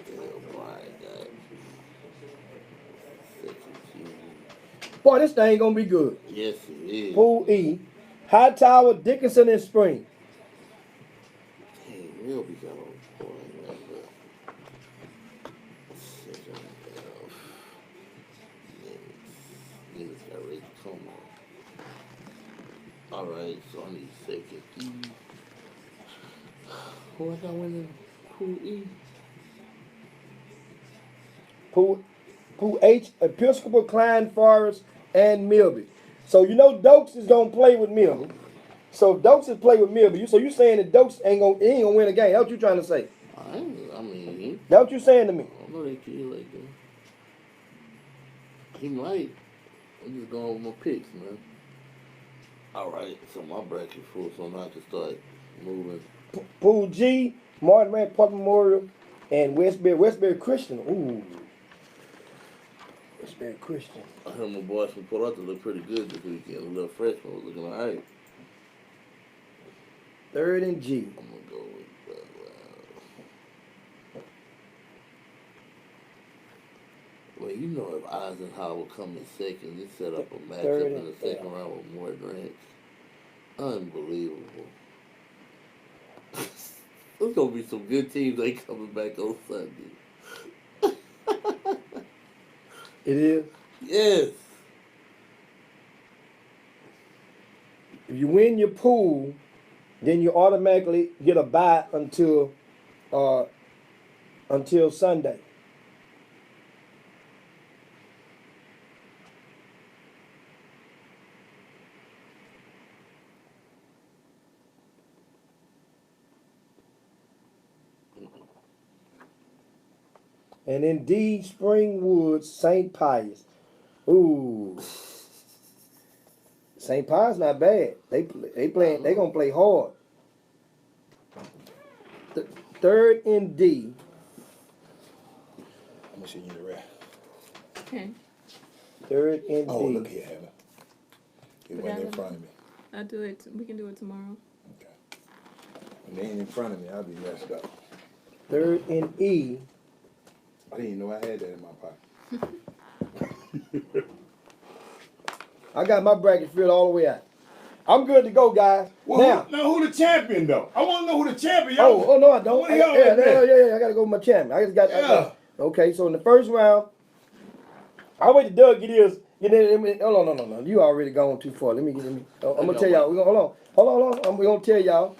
the hell Brian got? Second G. Boy, this thing gonna be good. Yes, it is. Pool E, Hightower, Dickinson, and Spring. Hey, we'll be gone. Boy, remember. Second F. Niggas got ready to come on. Alright, so I need second E. Who I got winning? Pool E? Pool H, Episcopal, Klein Forest, and Milby. So you know Dokes is gonna play with Milby. So if Dokes is play with Milby, so you saying that Dokes ain't gonna win a game? That's what you trying to say? I mean, That's what you saying to me? I don't know that kid like that. He might. I'm just going with my picks, man. All right, so my bracket full, so now I can start moving. Pool G, Martin Rand Park Memorial, and Westbury Christian. Ooh. Westbury Christian. I heard my boys from Port Arthur look pretty good this weekend. The little freshman was looking all right. 3rd and G. I'm going to go with well, you know, if Eisenhower come in second, they set up a matchup in the second round with more Grants. Unbelievable. There's going to be some good teams they coming back on Sunday. It is? Yes. If you win your pool, then you automatically get a bye until Sunday. And indeed, Springwood, St. Pius. Ooh. St. Pius not bad. They gonna play hard. 3rd and D. I'm gonna send you the rest. Okay. 3rd and Oh, D. look here, Heather. It wasn't in front of me. I'll do it. We can do it tomorrow. Okay. When they ain't in front of me, I'll be messed up. 3rd and E. I didn't even know I had that in my pocket. I got my bracket filled all the way out. I'm good to go, guys. Well, now who the champion though? I want to know who the champion. Oh no, I don't. What y'all Yeah, at, man? I gotta go with my champion. I just got. Yeah. Okay, so in the first round, I'll wait till Doug get his. Oh no. You already gone too far. I'm gonna tell y'all. Hold on. We're gonna tell y'all.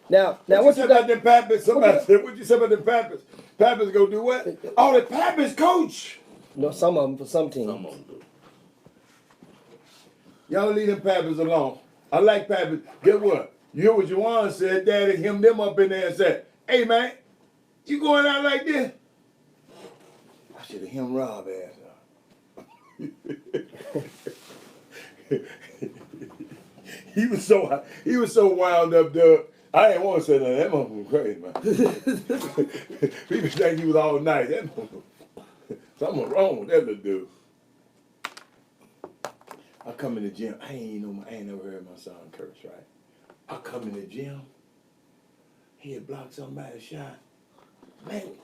Now, what you say about them Pappers? Somebody said, what you say about them Pappers? Pappers go do what? Oh, the Pappers coach. No, some of them for some teams. Some of them do. Y'all leave them Pappers alone. I like Pappers. Get what? You hear what Juwan said? Daddy him them up in there and said, "Hey man, you going out like this?" I should have him Rob ass up. He was so wound up, Doug. I didn't want to say nothing. That motherfucker was crazy, man. People think he was all nice. That motherfucker, something wrong with that little dude. I come in the gym. I ain't never heard my son curse, right? I come in the gym. He had blocked somebody's shot. Man,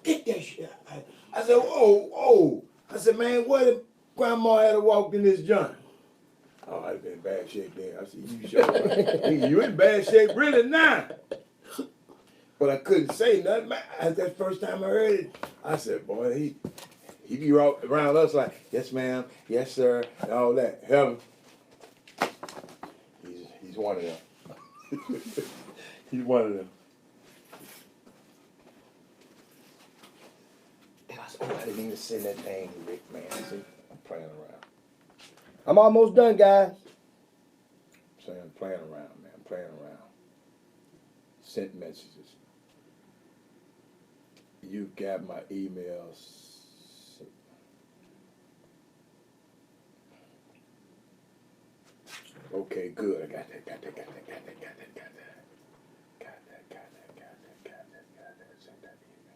get that shit. I said, oh. I said, man, what if grandma had walked in this joint? Oh, I'd been in bad shape then. I said, you sure? You in bad shape really now. But I couldn't say nothing. That's the first time I heard it. I said, boy, he be around us like, yes, ma'am, yes, sir, and all that. Heaven. He's one of them. He's one of them. And I said, I didn't even say that thing, Rick, man. See, I'm playing around. I'm almost done, guys. Saying I'm playing around, man. I'm playing around. Sent messages. You got my emails. Okay, good. I got that. Send that email.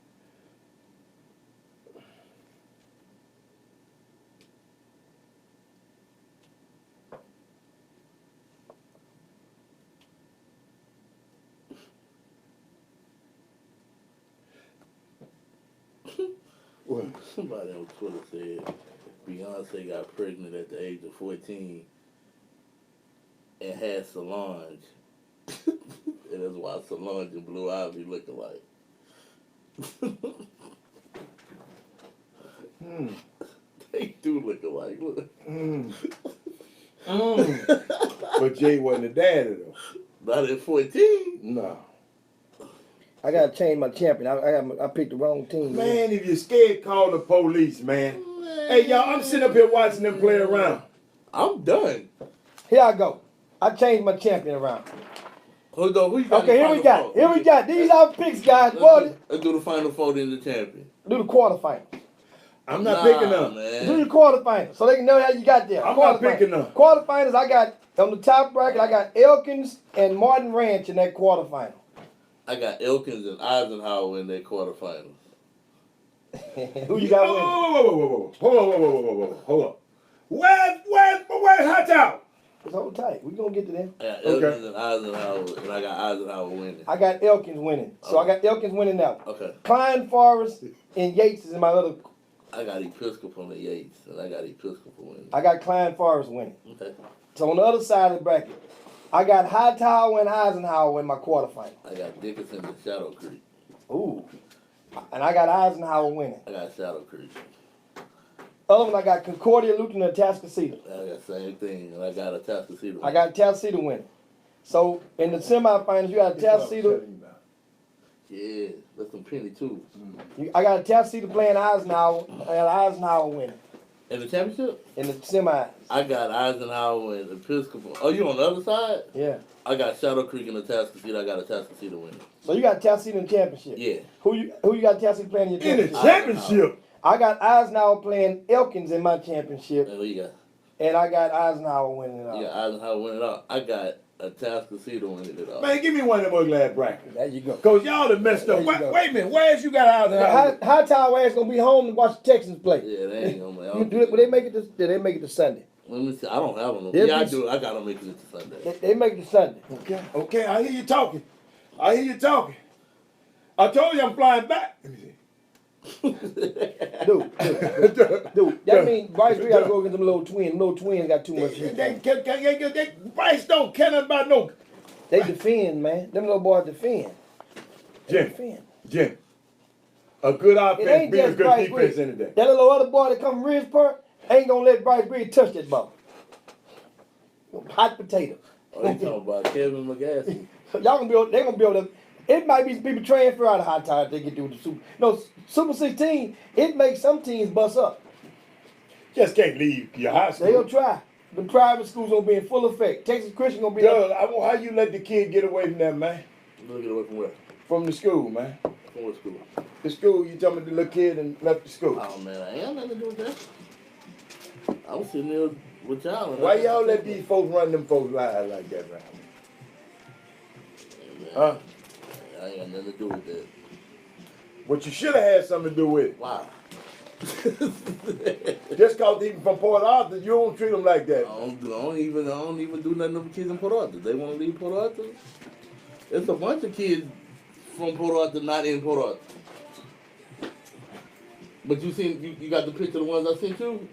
What? Somebody on Twitter said Beyonce got pregnant at the age of 14 and had Solange. And that's why Solange and Blue Ivy look alike. They do look alike. Look. But Jay wasn't a daddy though. Not at 14. No. I gotta change my champion. I picked the wrong team. Man, if you're scared, call the police, man. Hey, y'all, I'm sitting up here watching them play around. I'm done. Here I go. I changed my champion around. Hold on, who you got? Okay, here we got. These are picks, guys. Let's do the final four in the champion. Do the quarterfinal. I'm not picking none. Do your quarterfinals so they can know how you got there. I'm not picking none. Quarterfinals, I got on the top bracket. I got Elkins and Martin Ranch in that quarterfinal. I got Elkins and Eisenhower in their quarterfinals. Who you got winning? Whoa. Hold on. Where's Hightower? Just hold tight. We gonna get to them. I got Elkins and Eisenhower, and I got Eisenhower winning. I got Elkins winning. So I got Elkins winning now. Okay. Klein Forest and Yates is in my other. I got Episcopal and Yates, and I got Episcopal winning. I got Klein Forest winning. Okay. So on the other side of the bracket, I got Hightower and Eisenhower in my quarterfinal. I got Dickinson and Shadow Creek. Ooh. And I got Eisenhower winning. I got Shadow Creek. Other one I got Concordia, Lutheran, and Atascocita. I got the same thing, and I got Atascocita. I got Atascocita winning. So in the semifinals, you got Atascocita. Yeah, that's some penny too. I got Atascocita playing Eisenhower, and Eisenhower winning. In the championship? In the semis. I got Eisenhower and Episcopal. Oh, you on the other side? Yeah. I got Shadow Creek and Atascocita. I got Atascocita winning. So you got Atascocita in the championship. Yeah. Who you got Atascocita playing in your In championship? the championship. I got Eisenhower playing Elkins in my championship, And what you got? and I got Eisenhower winning it all. You got Eisenhower winning it all. I got Atascocita winning it all. Man, give me one of them ugly ass brackets. There you go. Cause y'all done messed up. There you go. Wait a minute, where's you got Eisenhower? Hightower ass gonna be home to watch the Texans play. Yeah, they ain't gonna make Will they make it to? Did they make it to Sunday? Let me see. I don't have them. They'll Yeah, I be- do. I gotta make it to Sunday. They make it to Sunday. Okay, I hear you talking. I I told you I'm flying back. Let me see. Dude, that means Bryce we gotta go against them little twins. Little twins got too much heat. They Bryce don't care nothing about no. They defend, man. Them little boys defend. They defend. Jim. A good It offense ain't beats a just good Bryce defense Briggs. any day. That little other boy that come from Ridgeport ain't gonna let Bryce Briggs touch that ball. Hot potato. Oh, they talking about Kevin McGaskey. Y'all gonna be able, they gonna be able to. It might be people transfer out of high tide if they get through the Super. No, Super 16. It makes some teams bust up. Just can't leave your high school. They'll try. The private schools gonna be in full effect. Texas Christian gonna be Doug, I want how you let the kid get away from that, man. Look at away from where? From the school, man. From what school? The school, you told me the little kid and left the school. Oh man, I ain't got nothing to do with that. I was sitting there with y'all. Why y'all let these folks run them folks' lives like that, right? Man, Huh? I ain't got nothing to do with that. What you should have had something to do with it. Why? Just cause they from Port Arthur, you don't treat them like that. I don't even do nothing to the kids in Port Arthur. They want to leave Port Arthur. It's a bunch of kids from Port Arthur not in Port Arthur. But you got the picture of the ones I sent you?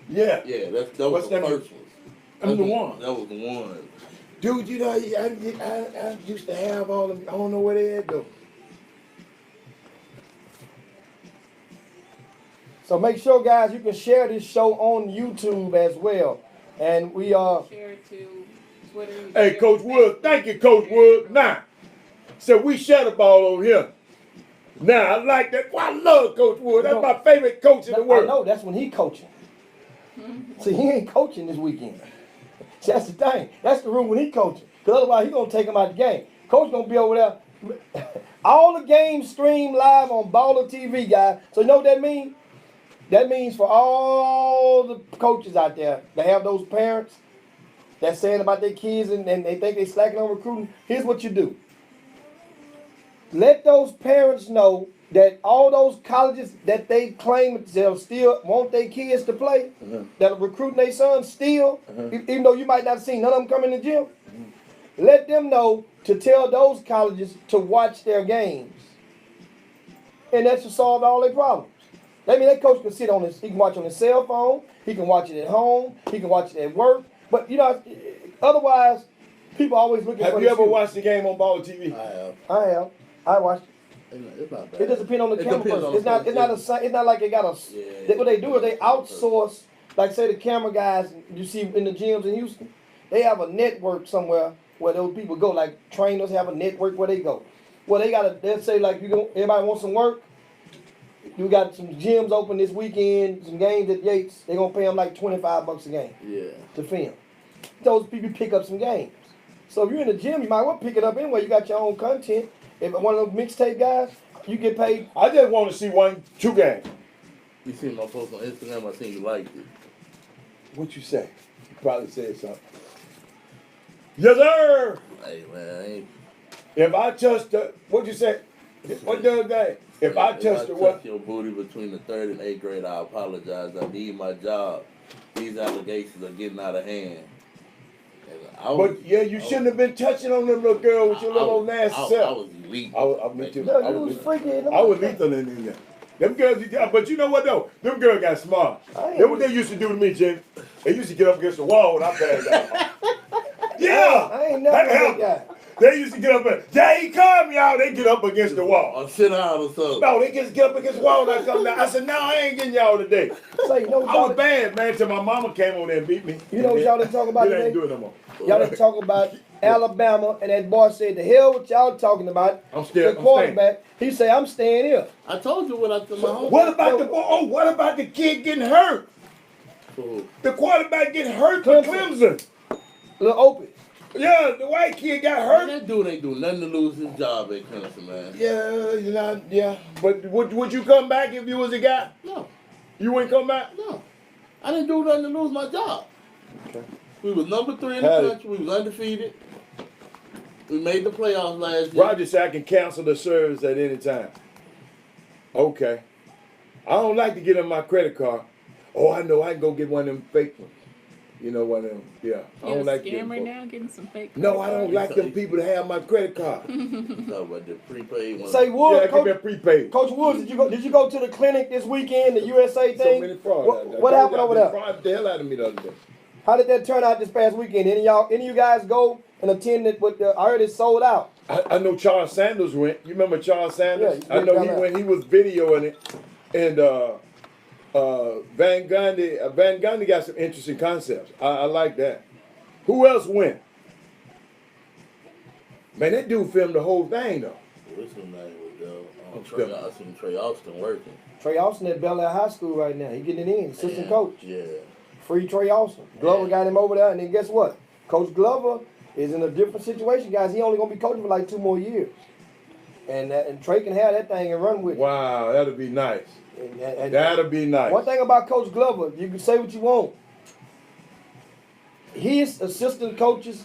Yeah. Yeah, that was What's the that first one. I'm the one. That was the one. Dude, you know, I used to have all of them. I don't know where they at though. So make sure, guys, you can share this show on YouTube as well. And we are. Share it to Twitter. Hey, Coach Wood, thank you, Coach Wood. Now, so we share the ball over here. Now, I like that. Well, I love Coach Wood. That's my favorite coach in the I world. know that's when he coaching. See, he ain't coaching this weekend. See, that's the thing. That's the room when he coaching. Because otherwise, he going to take him out the game. Coach going to be over there. All the games stream live on Baller TV, guys. So you know what that means? That means for all the coaches out there that have those parents that's saying about their kids and they think they slacking on recruiting, here's what you do. Let those parents know that all those colleges that they claim they'll still want their kids to play, that are recruiting their sons still, even though you might not see none of them come in the gym, let them know to tell those colleges to watch their games. And that should solve all their problems. I mean, that coach can sit on his, he can watch on his cell phone, he can watch it at home, he can watch it at work. But, you know, otherwise, people always looking for Have you ever watched the game on Baller TV? I have. I have. I watched it. It's not bad. It does depend on the camera depends person. on It's not like they got a. Yeah, What they do is they outsource. Like say the camera guys you see in the gyms in Houston, they have a network somewhere where those people go. Like trainers have a network where they go. Well, they gotta. They'll say like everybody wants some work. You got some gyms open this weekend, some games at Yates. They gonna pay them like $25 a game. Yeah. To film. Those people pick up some games. So if you're in the gym, you might well pick it up anyway. You got your own content. If one of those mixtape guys, you get paid. I just want to see 1-2 games. You seen my post on Instagram? I think you liked it. What you say? You probably said something. Yes, sir. Hey man, I ain't. If I touch the, what you say? What the other day? If I touch the what? Your booty between the 3rd and 8th grade, I apologize. I need my job. These allegations are getting out of hand. But yeah, you shouldn't have been touching on them little girl with your little old nasty I self. was elite. I was too. No, you was freaking. I was lethal in there. Them girls, but you know what though? Them girls got smart. That's what they used to do to me, Jim. They used to get up against the wall and I passed out. Yeah! I ain't never that guy. They used to get up and, Jay, come, y'all. They get up against the wall. Or sit down or something. No, they just get up against the wall and I come down. I said, no, I ain't getting y'all today. So, you know, I was bad, man, till my mama came on there and beat me. You know what y'all didn't talk about You today? ain't doing no more. Y'all didn't talk about Alabama, and that boy said, the hell what y'all talking about? I'm still the quarterback. He said, I'm staying here. I told you what I told my home. What about what about the kid getting hurt? Cool. The quarterback getting hurt for Clemson. Little open. Yeah, the white kid got hurt. That dude ain't do nothing to lose his job at Clemson, man. Yeah, you know, yeah. But would you come back if you was a guy? No. You wouldn't come back? No. I didn't do nothing to lose my job. Okay. We was number 3 in the country. We was undefeated. We made the playoffs last year. Roger said I can cancel the service at any time. Okay. I don't like to get on my credit card. Oh, I know I can go get one of them fake ones. You know, one of them, yeah. I don't like scam them. right now, getting some fake. No, I don't like them people to have my credit card. Talk about the prepaid one. Say Woods, Yeah, give me a prepaid. Coach Woods, did you go to the clinic this weekend, the USA thing? So many frauds. What happened over there? Fraud the hell out of me the other day. How did that turn out this past weekend? Any of you guys go and attend it with I heard it sold out. I know Charles Sanders went. You remember Charles Sanders? Yeah, I know he yeah. went. He was videoing it, and Van Gundy got some interesting concepts. I like that. Who else went? Man, that dude filmed the whole thing though. What's his name was Trey Austin working. Trey Austin at Bel Air High School right now. He getting it in, assistant coach. Yeah. Free Trey Austin. Glover got him over there, and then guess what? Coach Glover is in a different situation, guys. He only gonna be coaching for like 2 more years, and Trey can have that thing and run with it. Wow, that'll be nice. And That'll be nice. one thing about Coach Glover, you can say what you want. His assistant coaches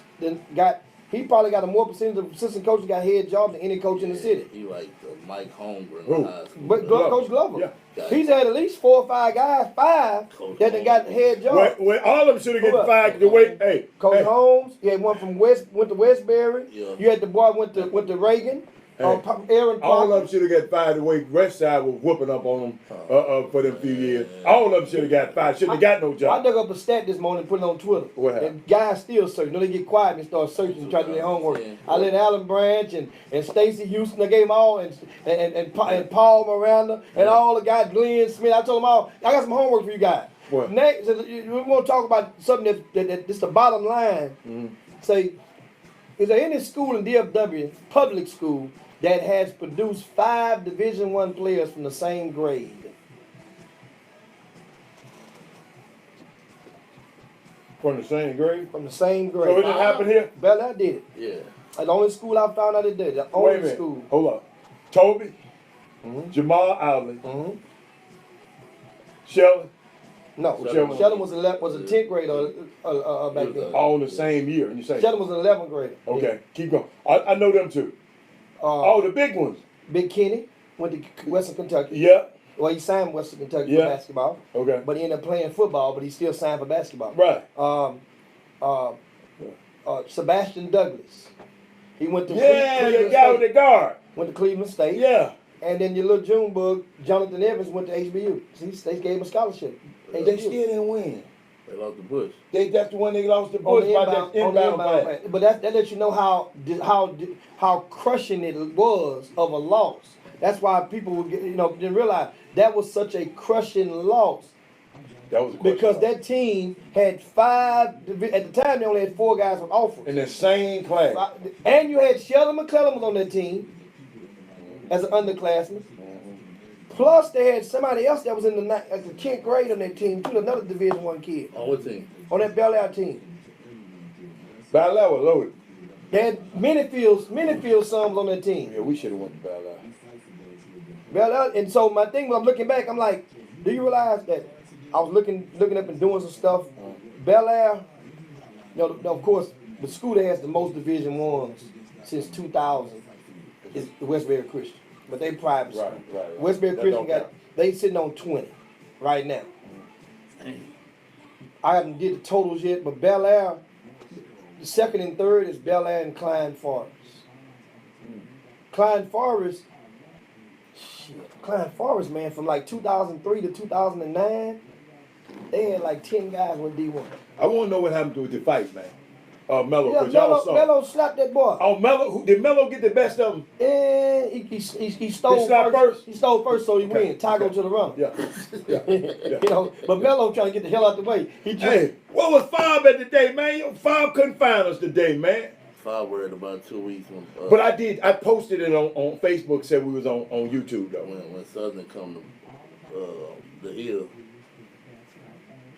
he probably got a more percentage of assistant coaches got head job than any coach in the city. He like Mike Holmgren. Who? But Coach Glover, Yeah. he's had at least 4 or 5 guys, 5 that done got head job. When all of them should have get fired the way. Hey, Coach hey. Holmes, you had one from went to Westbury. Yeah. You had the boy went to Reagan. Aaron All Parker. of them should have got fired the way West Side was whooping up on them for them few years. All of them should have got fired. Shouldn't have got no I job. dug up a stat this morning and put it on Twitter. What happened? And guys still searching. They get quiet and start searching and try to do their homework. I let Alan Branch and Stacey Houston, I gave them all, and Paul Miranda, and all the guys, Glenn Smith. I told them all, I got some homework for you guys. What? Next, we want to talk about something that's the bottom line. Mm-hmm. Say, is there any school in DFW, public school, that has produced 5 Division I players from the same grade? From the same grade? From the same grade. So it didn't happen here? Bel Air did it. Yeah. That's the only school I found out it did. The Wait a only minute. school. Hold up. Toby, Mhm. Jamal Outley, Mm-hmm. Sheldon, No, Sheldon. Sheldon was a 10th grader back then. all in the same year. And you say, Sheldon was an 11th grader. okay, keep going. I know them too. Oh, the big ones. Big Kenny went to Western Kentucky. Yeah. Well, he signed Western Kentucky Yeah. for basketball, Okay. but he ended up playing football. But he still signed for basketball. Right. Sebastian Douglas. He went to Yeah, the Cleveland guy State. with the guard. Went to Cleveland State. Yeah. And then your little June bug, Jonathan Evans, went to HBU. See, they gave him a scholarship. They HBU. still didn't win. They lost the Bush. That's the one they lost the On Bush the by inbound, that on the inbound inbound pass. pass. But that lets you know how crushing it was of a loss. That's why people would didn't realize that was such a crushing loss. That was a Because question. that team had 5, at the time they only had 4 guys with offers. In the same class. And you had Sheldon McClellan was on that team as an underclassman. Plus they had somebody else that was in the 10th grade on that team too, another Division I kid On what team? on that Bel Air team. Bel was loaded. They had Minifield sons on that team. Yeah, we should have went to Bel Bel Air, and so my thing when I'm looking back, I'm like, Do you realize that I was looking up and doing some stuff? Bel Air, of course, the school that has the most Division Ones since 2000 is Westbury Christian, but they private school. Right. Westbury That Christian don't they sitting on 20 right now. I haven't did the totals yet, but Bel Air, the second and third is Bel Air and Klein Forest. Klein Forest, man, from like 2003 to 2009, they had like 10 guys with D1. I want to know what happened with the fight, man. Mello, Yeah, because y'all saw. Mello slapped that boy. Oh, Mello, did Mello get the best of him? And he stole first? He stole first, so he Okay. win. Taco to the runner. Yeah. But Mello trying to get the hell out the way. Hey, what was Fob at the day, man? Fob couldn't find us today, man. I worried about 2 weeks when. But I posted it on Facebook, said we was on YouTube, though. When Southern come to the hill,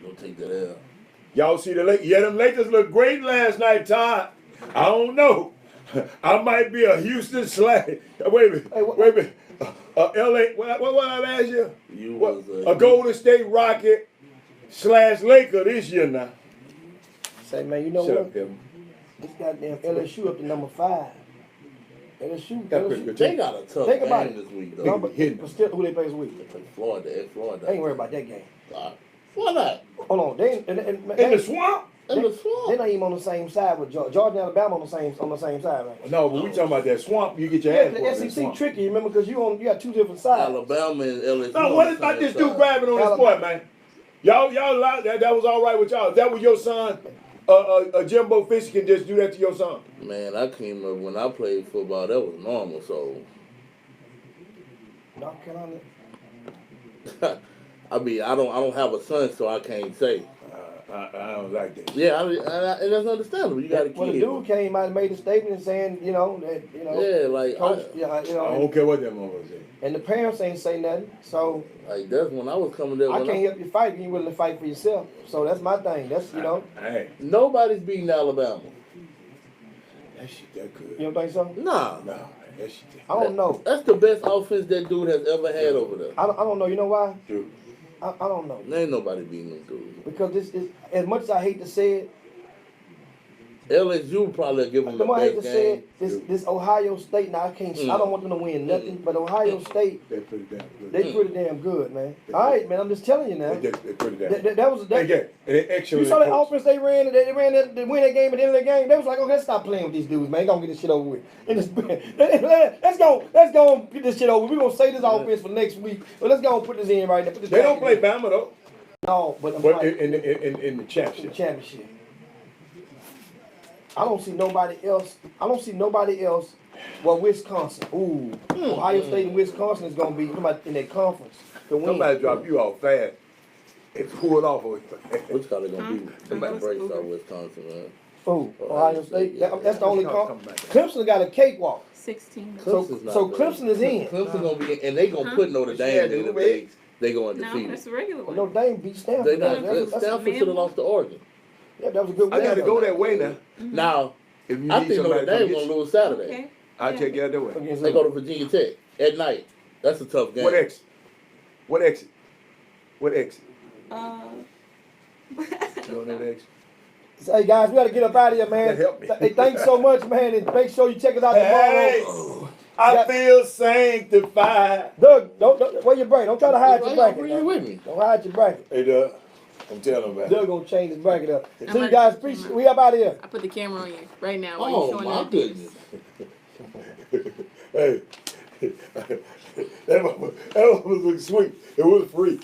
don't take that out. Y'all see the Lakers? Yeah, them Lakers looked great last night, Todd. I don't know. I might be a Houston slag. Wait a minute. LA, what I asked you? You What, was a Golden State Rocket / Laker this year now. Say, man, you know Shut what? up, Kevin. This goddamn LSU up to number 5. LSU. Got pretty good They team. got a tough Think about game it. this week, though. No, but still, who they play this week? They play Florida at Florida. I ain't worried about that game. Why not? Hold on, they In the swamp? In the they're swamp. not even on the same side with Georgia. Georgia and Alabama on the same side, right? No, but we talking about that swamp. You get your Yeah, ass the whooped in the SEC swamp. tricky, remember, because you got two different sides. Alabama and LSU. No, what about this dude grabbing on his boy, man? Y'all that was all right with y'all. That was your son. Jimbo Fisher can just do that to your son. Man, I came up when I played football. That was normal. So, North Carolina. I mean, I don't have a son, so I can't say. I don't like that. Yeah, and that's understandable. You got a kid. Well, the dude came out and made a statement saying, Yeah, like coach, I don't care what that mother say. and the parents ain't say nothing. So like that's when I was coming there. I when can't help you fight. You ain't willing to fight for yourself. So that's my thing. That's Hey, Nobody's beating Alabama. that shit that good. you don't think so? Nah, No, that shit I don't know. That's the best offense that dude has ever had over there. I don't know. You know why? dude. I don't know. There ain't nobody beating them dudes. Because this is, as much as I hate to say it, LSU probably give them the the more I hate best to say game. it, this Ohio State, now I can't, I don't want them to win nothing, but Ohio State, They pretty damn good. they pretty damn good, man. All right, man, I'm just telling you now. They pretty damn good. That was, They you saw that offense they ran to win that game at the end of the game. They was like, okay, let's stop playing with these dudes, man. Gonna get this shit over with. And let's go and get this shit over with. We're gonna say this offense for next week. But let's go and put this in right now. Put this They back don't play in there. Bama though. No, but I'm But like, in the the championship. championship. I don't see nobody else. Well, Wisconsin. Ooh, Ohio State and Wisconsin is gonna be in that conference to win. Somebody drop you off fast and pull it off. Which color gonna be? Somebody breaks out Wisconsin, man. Ooh, Ohio State. That's the only Come conference. back. Clemson got a cakewalk. 16. Clemson's not So good. Clemson is in. Clemson gonna be in, and they gonna put Notre Dame in if they go No, undefeated. that's the regular Well, one. Notre Dame beat Stanford. They not That's- good. that's- Stanford should have lost to Oregon. Yeah, that was a good win. I got to go that way now. Now, If you I need think somebody Notre to come Dame get gonna you, lose Saturday. Okay. I'll take you out that way. Against They who? go to Virginia Tech at night. That's a tough game. What exit? What exit? What exit? You on that exit? Hey guys, we got to get up out of here, man. That helped me. Hey, thanks so much, man, and make sure you check us out tomorrow. I feel sanctified. Doug, don't wear your bracket. Don't try to hide your Why y'all bracket. bring man. you with me? Don't hide your bracket. Hey, Doug, I'm telling about it. Doug gonna change his bracket up. See you ready. guys. Appreciate. We up out of here. I put the camera on you right now while Oh you're showing my that dance. goodness. Hey, that one was sweet. It was free.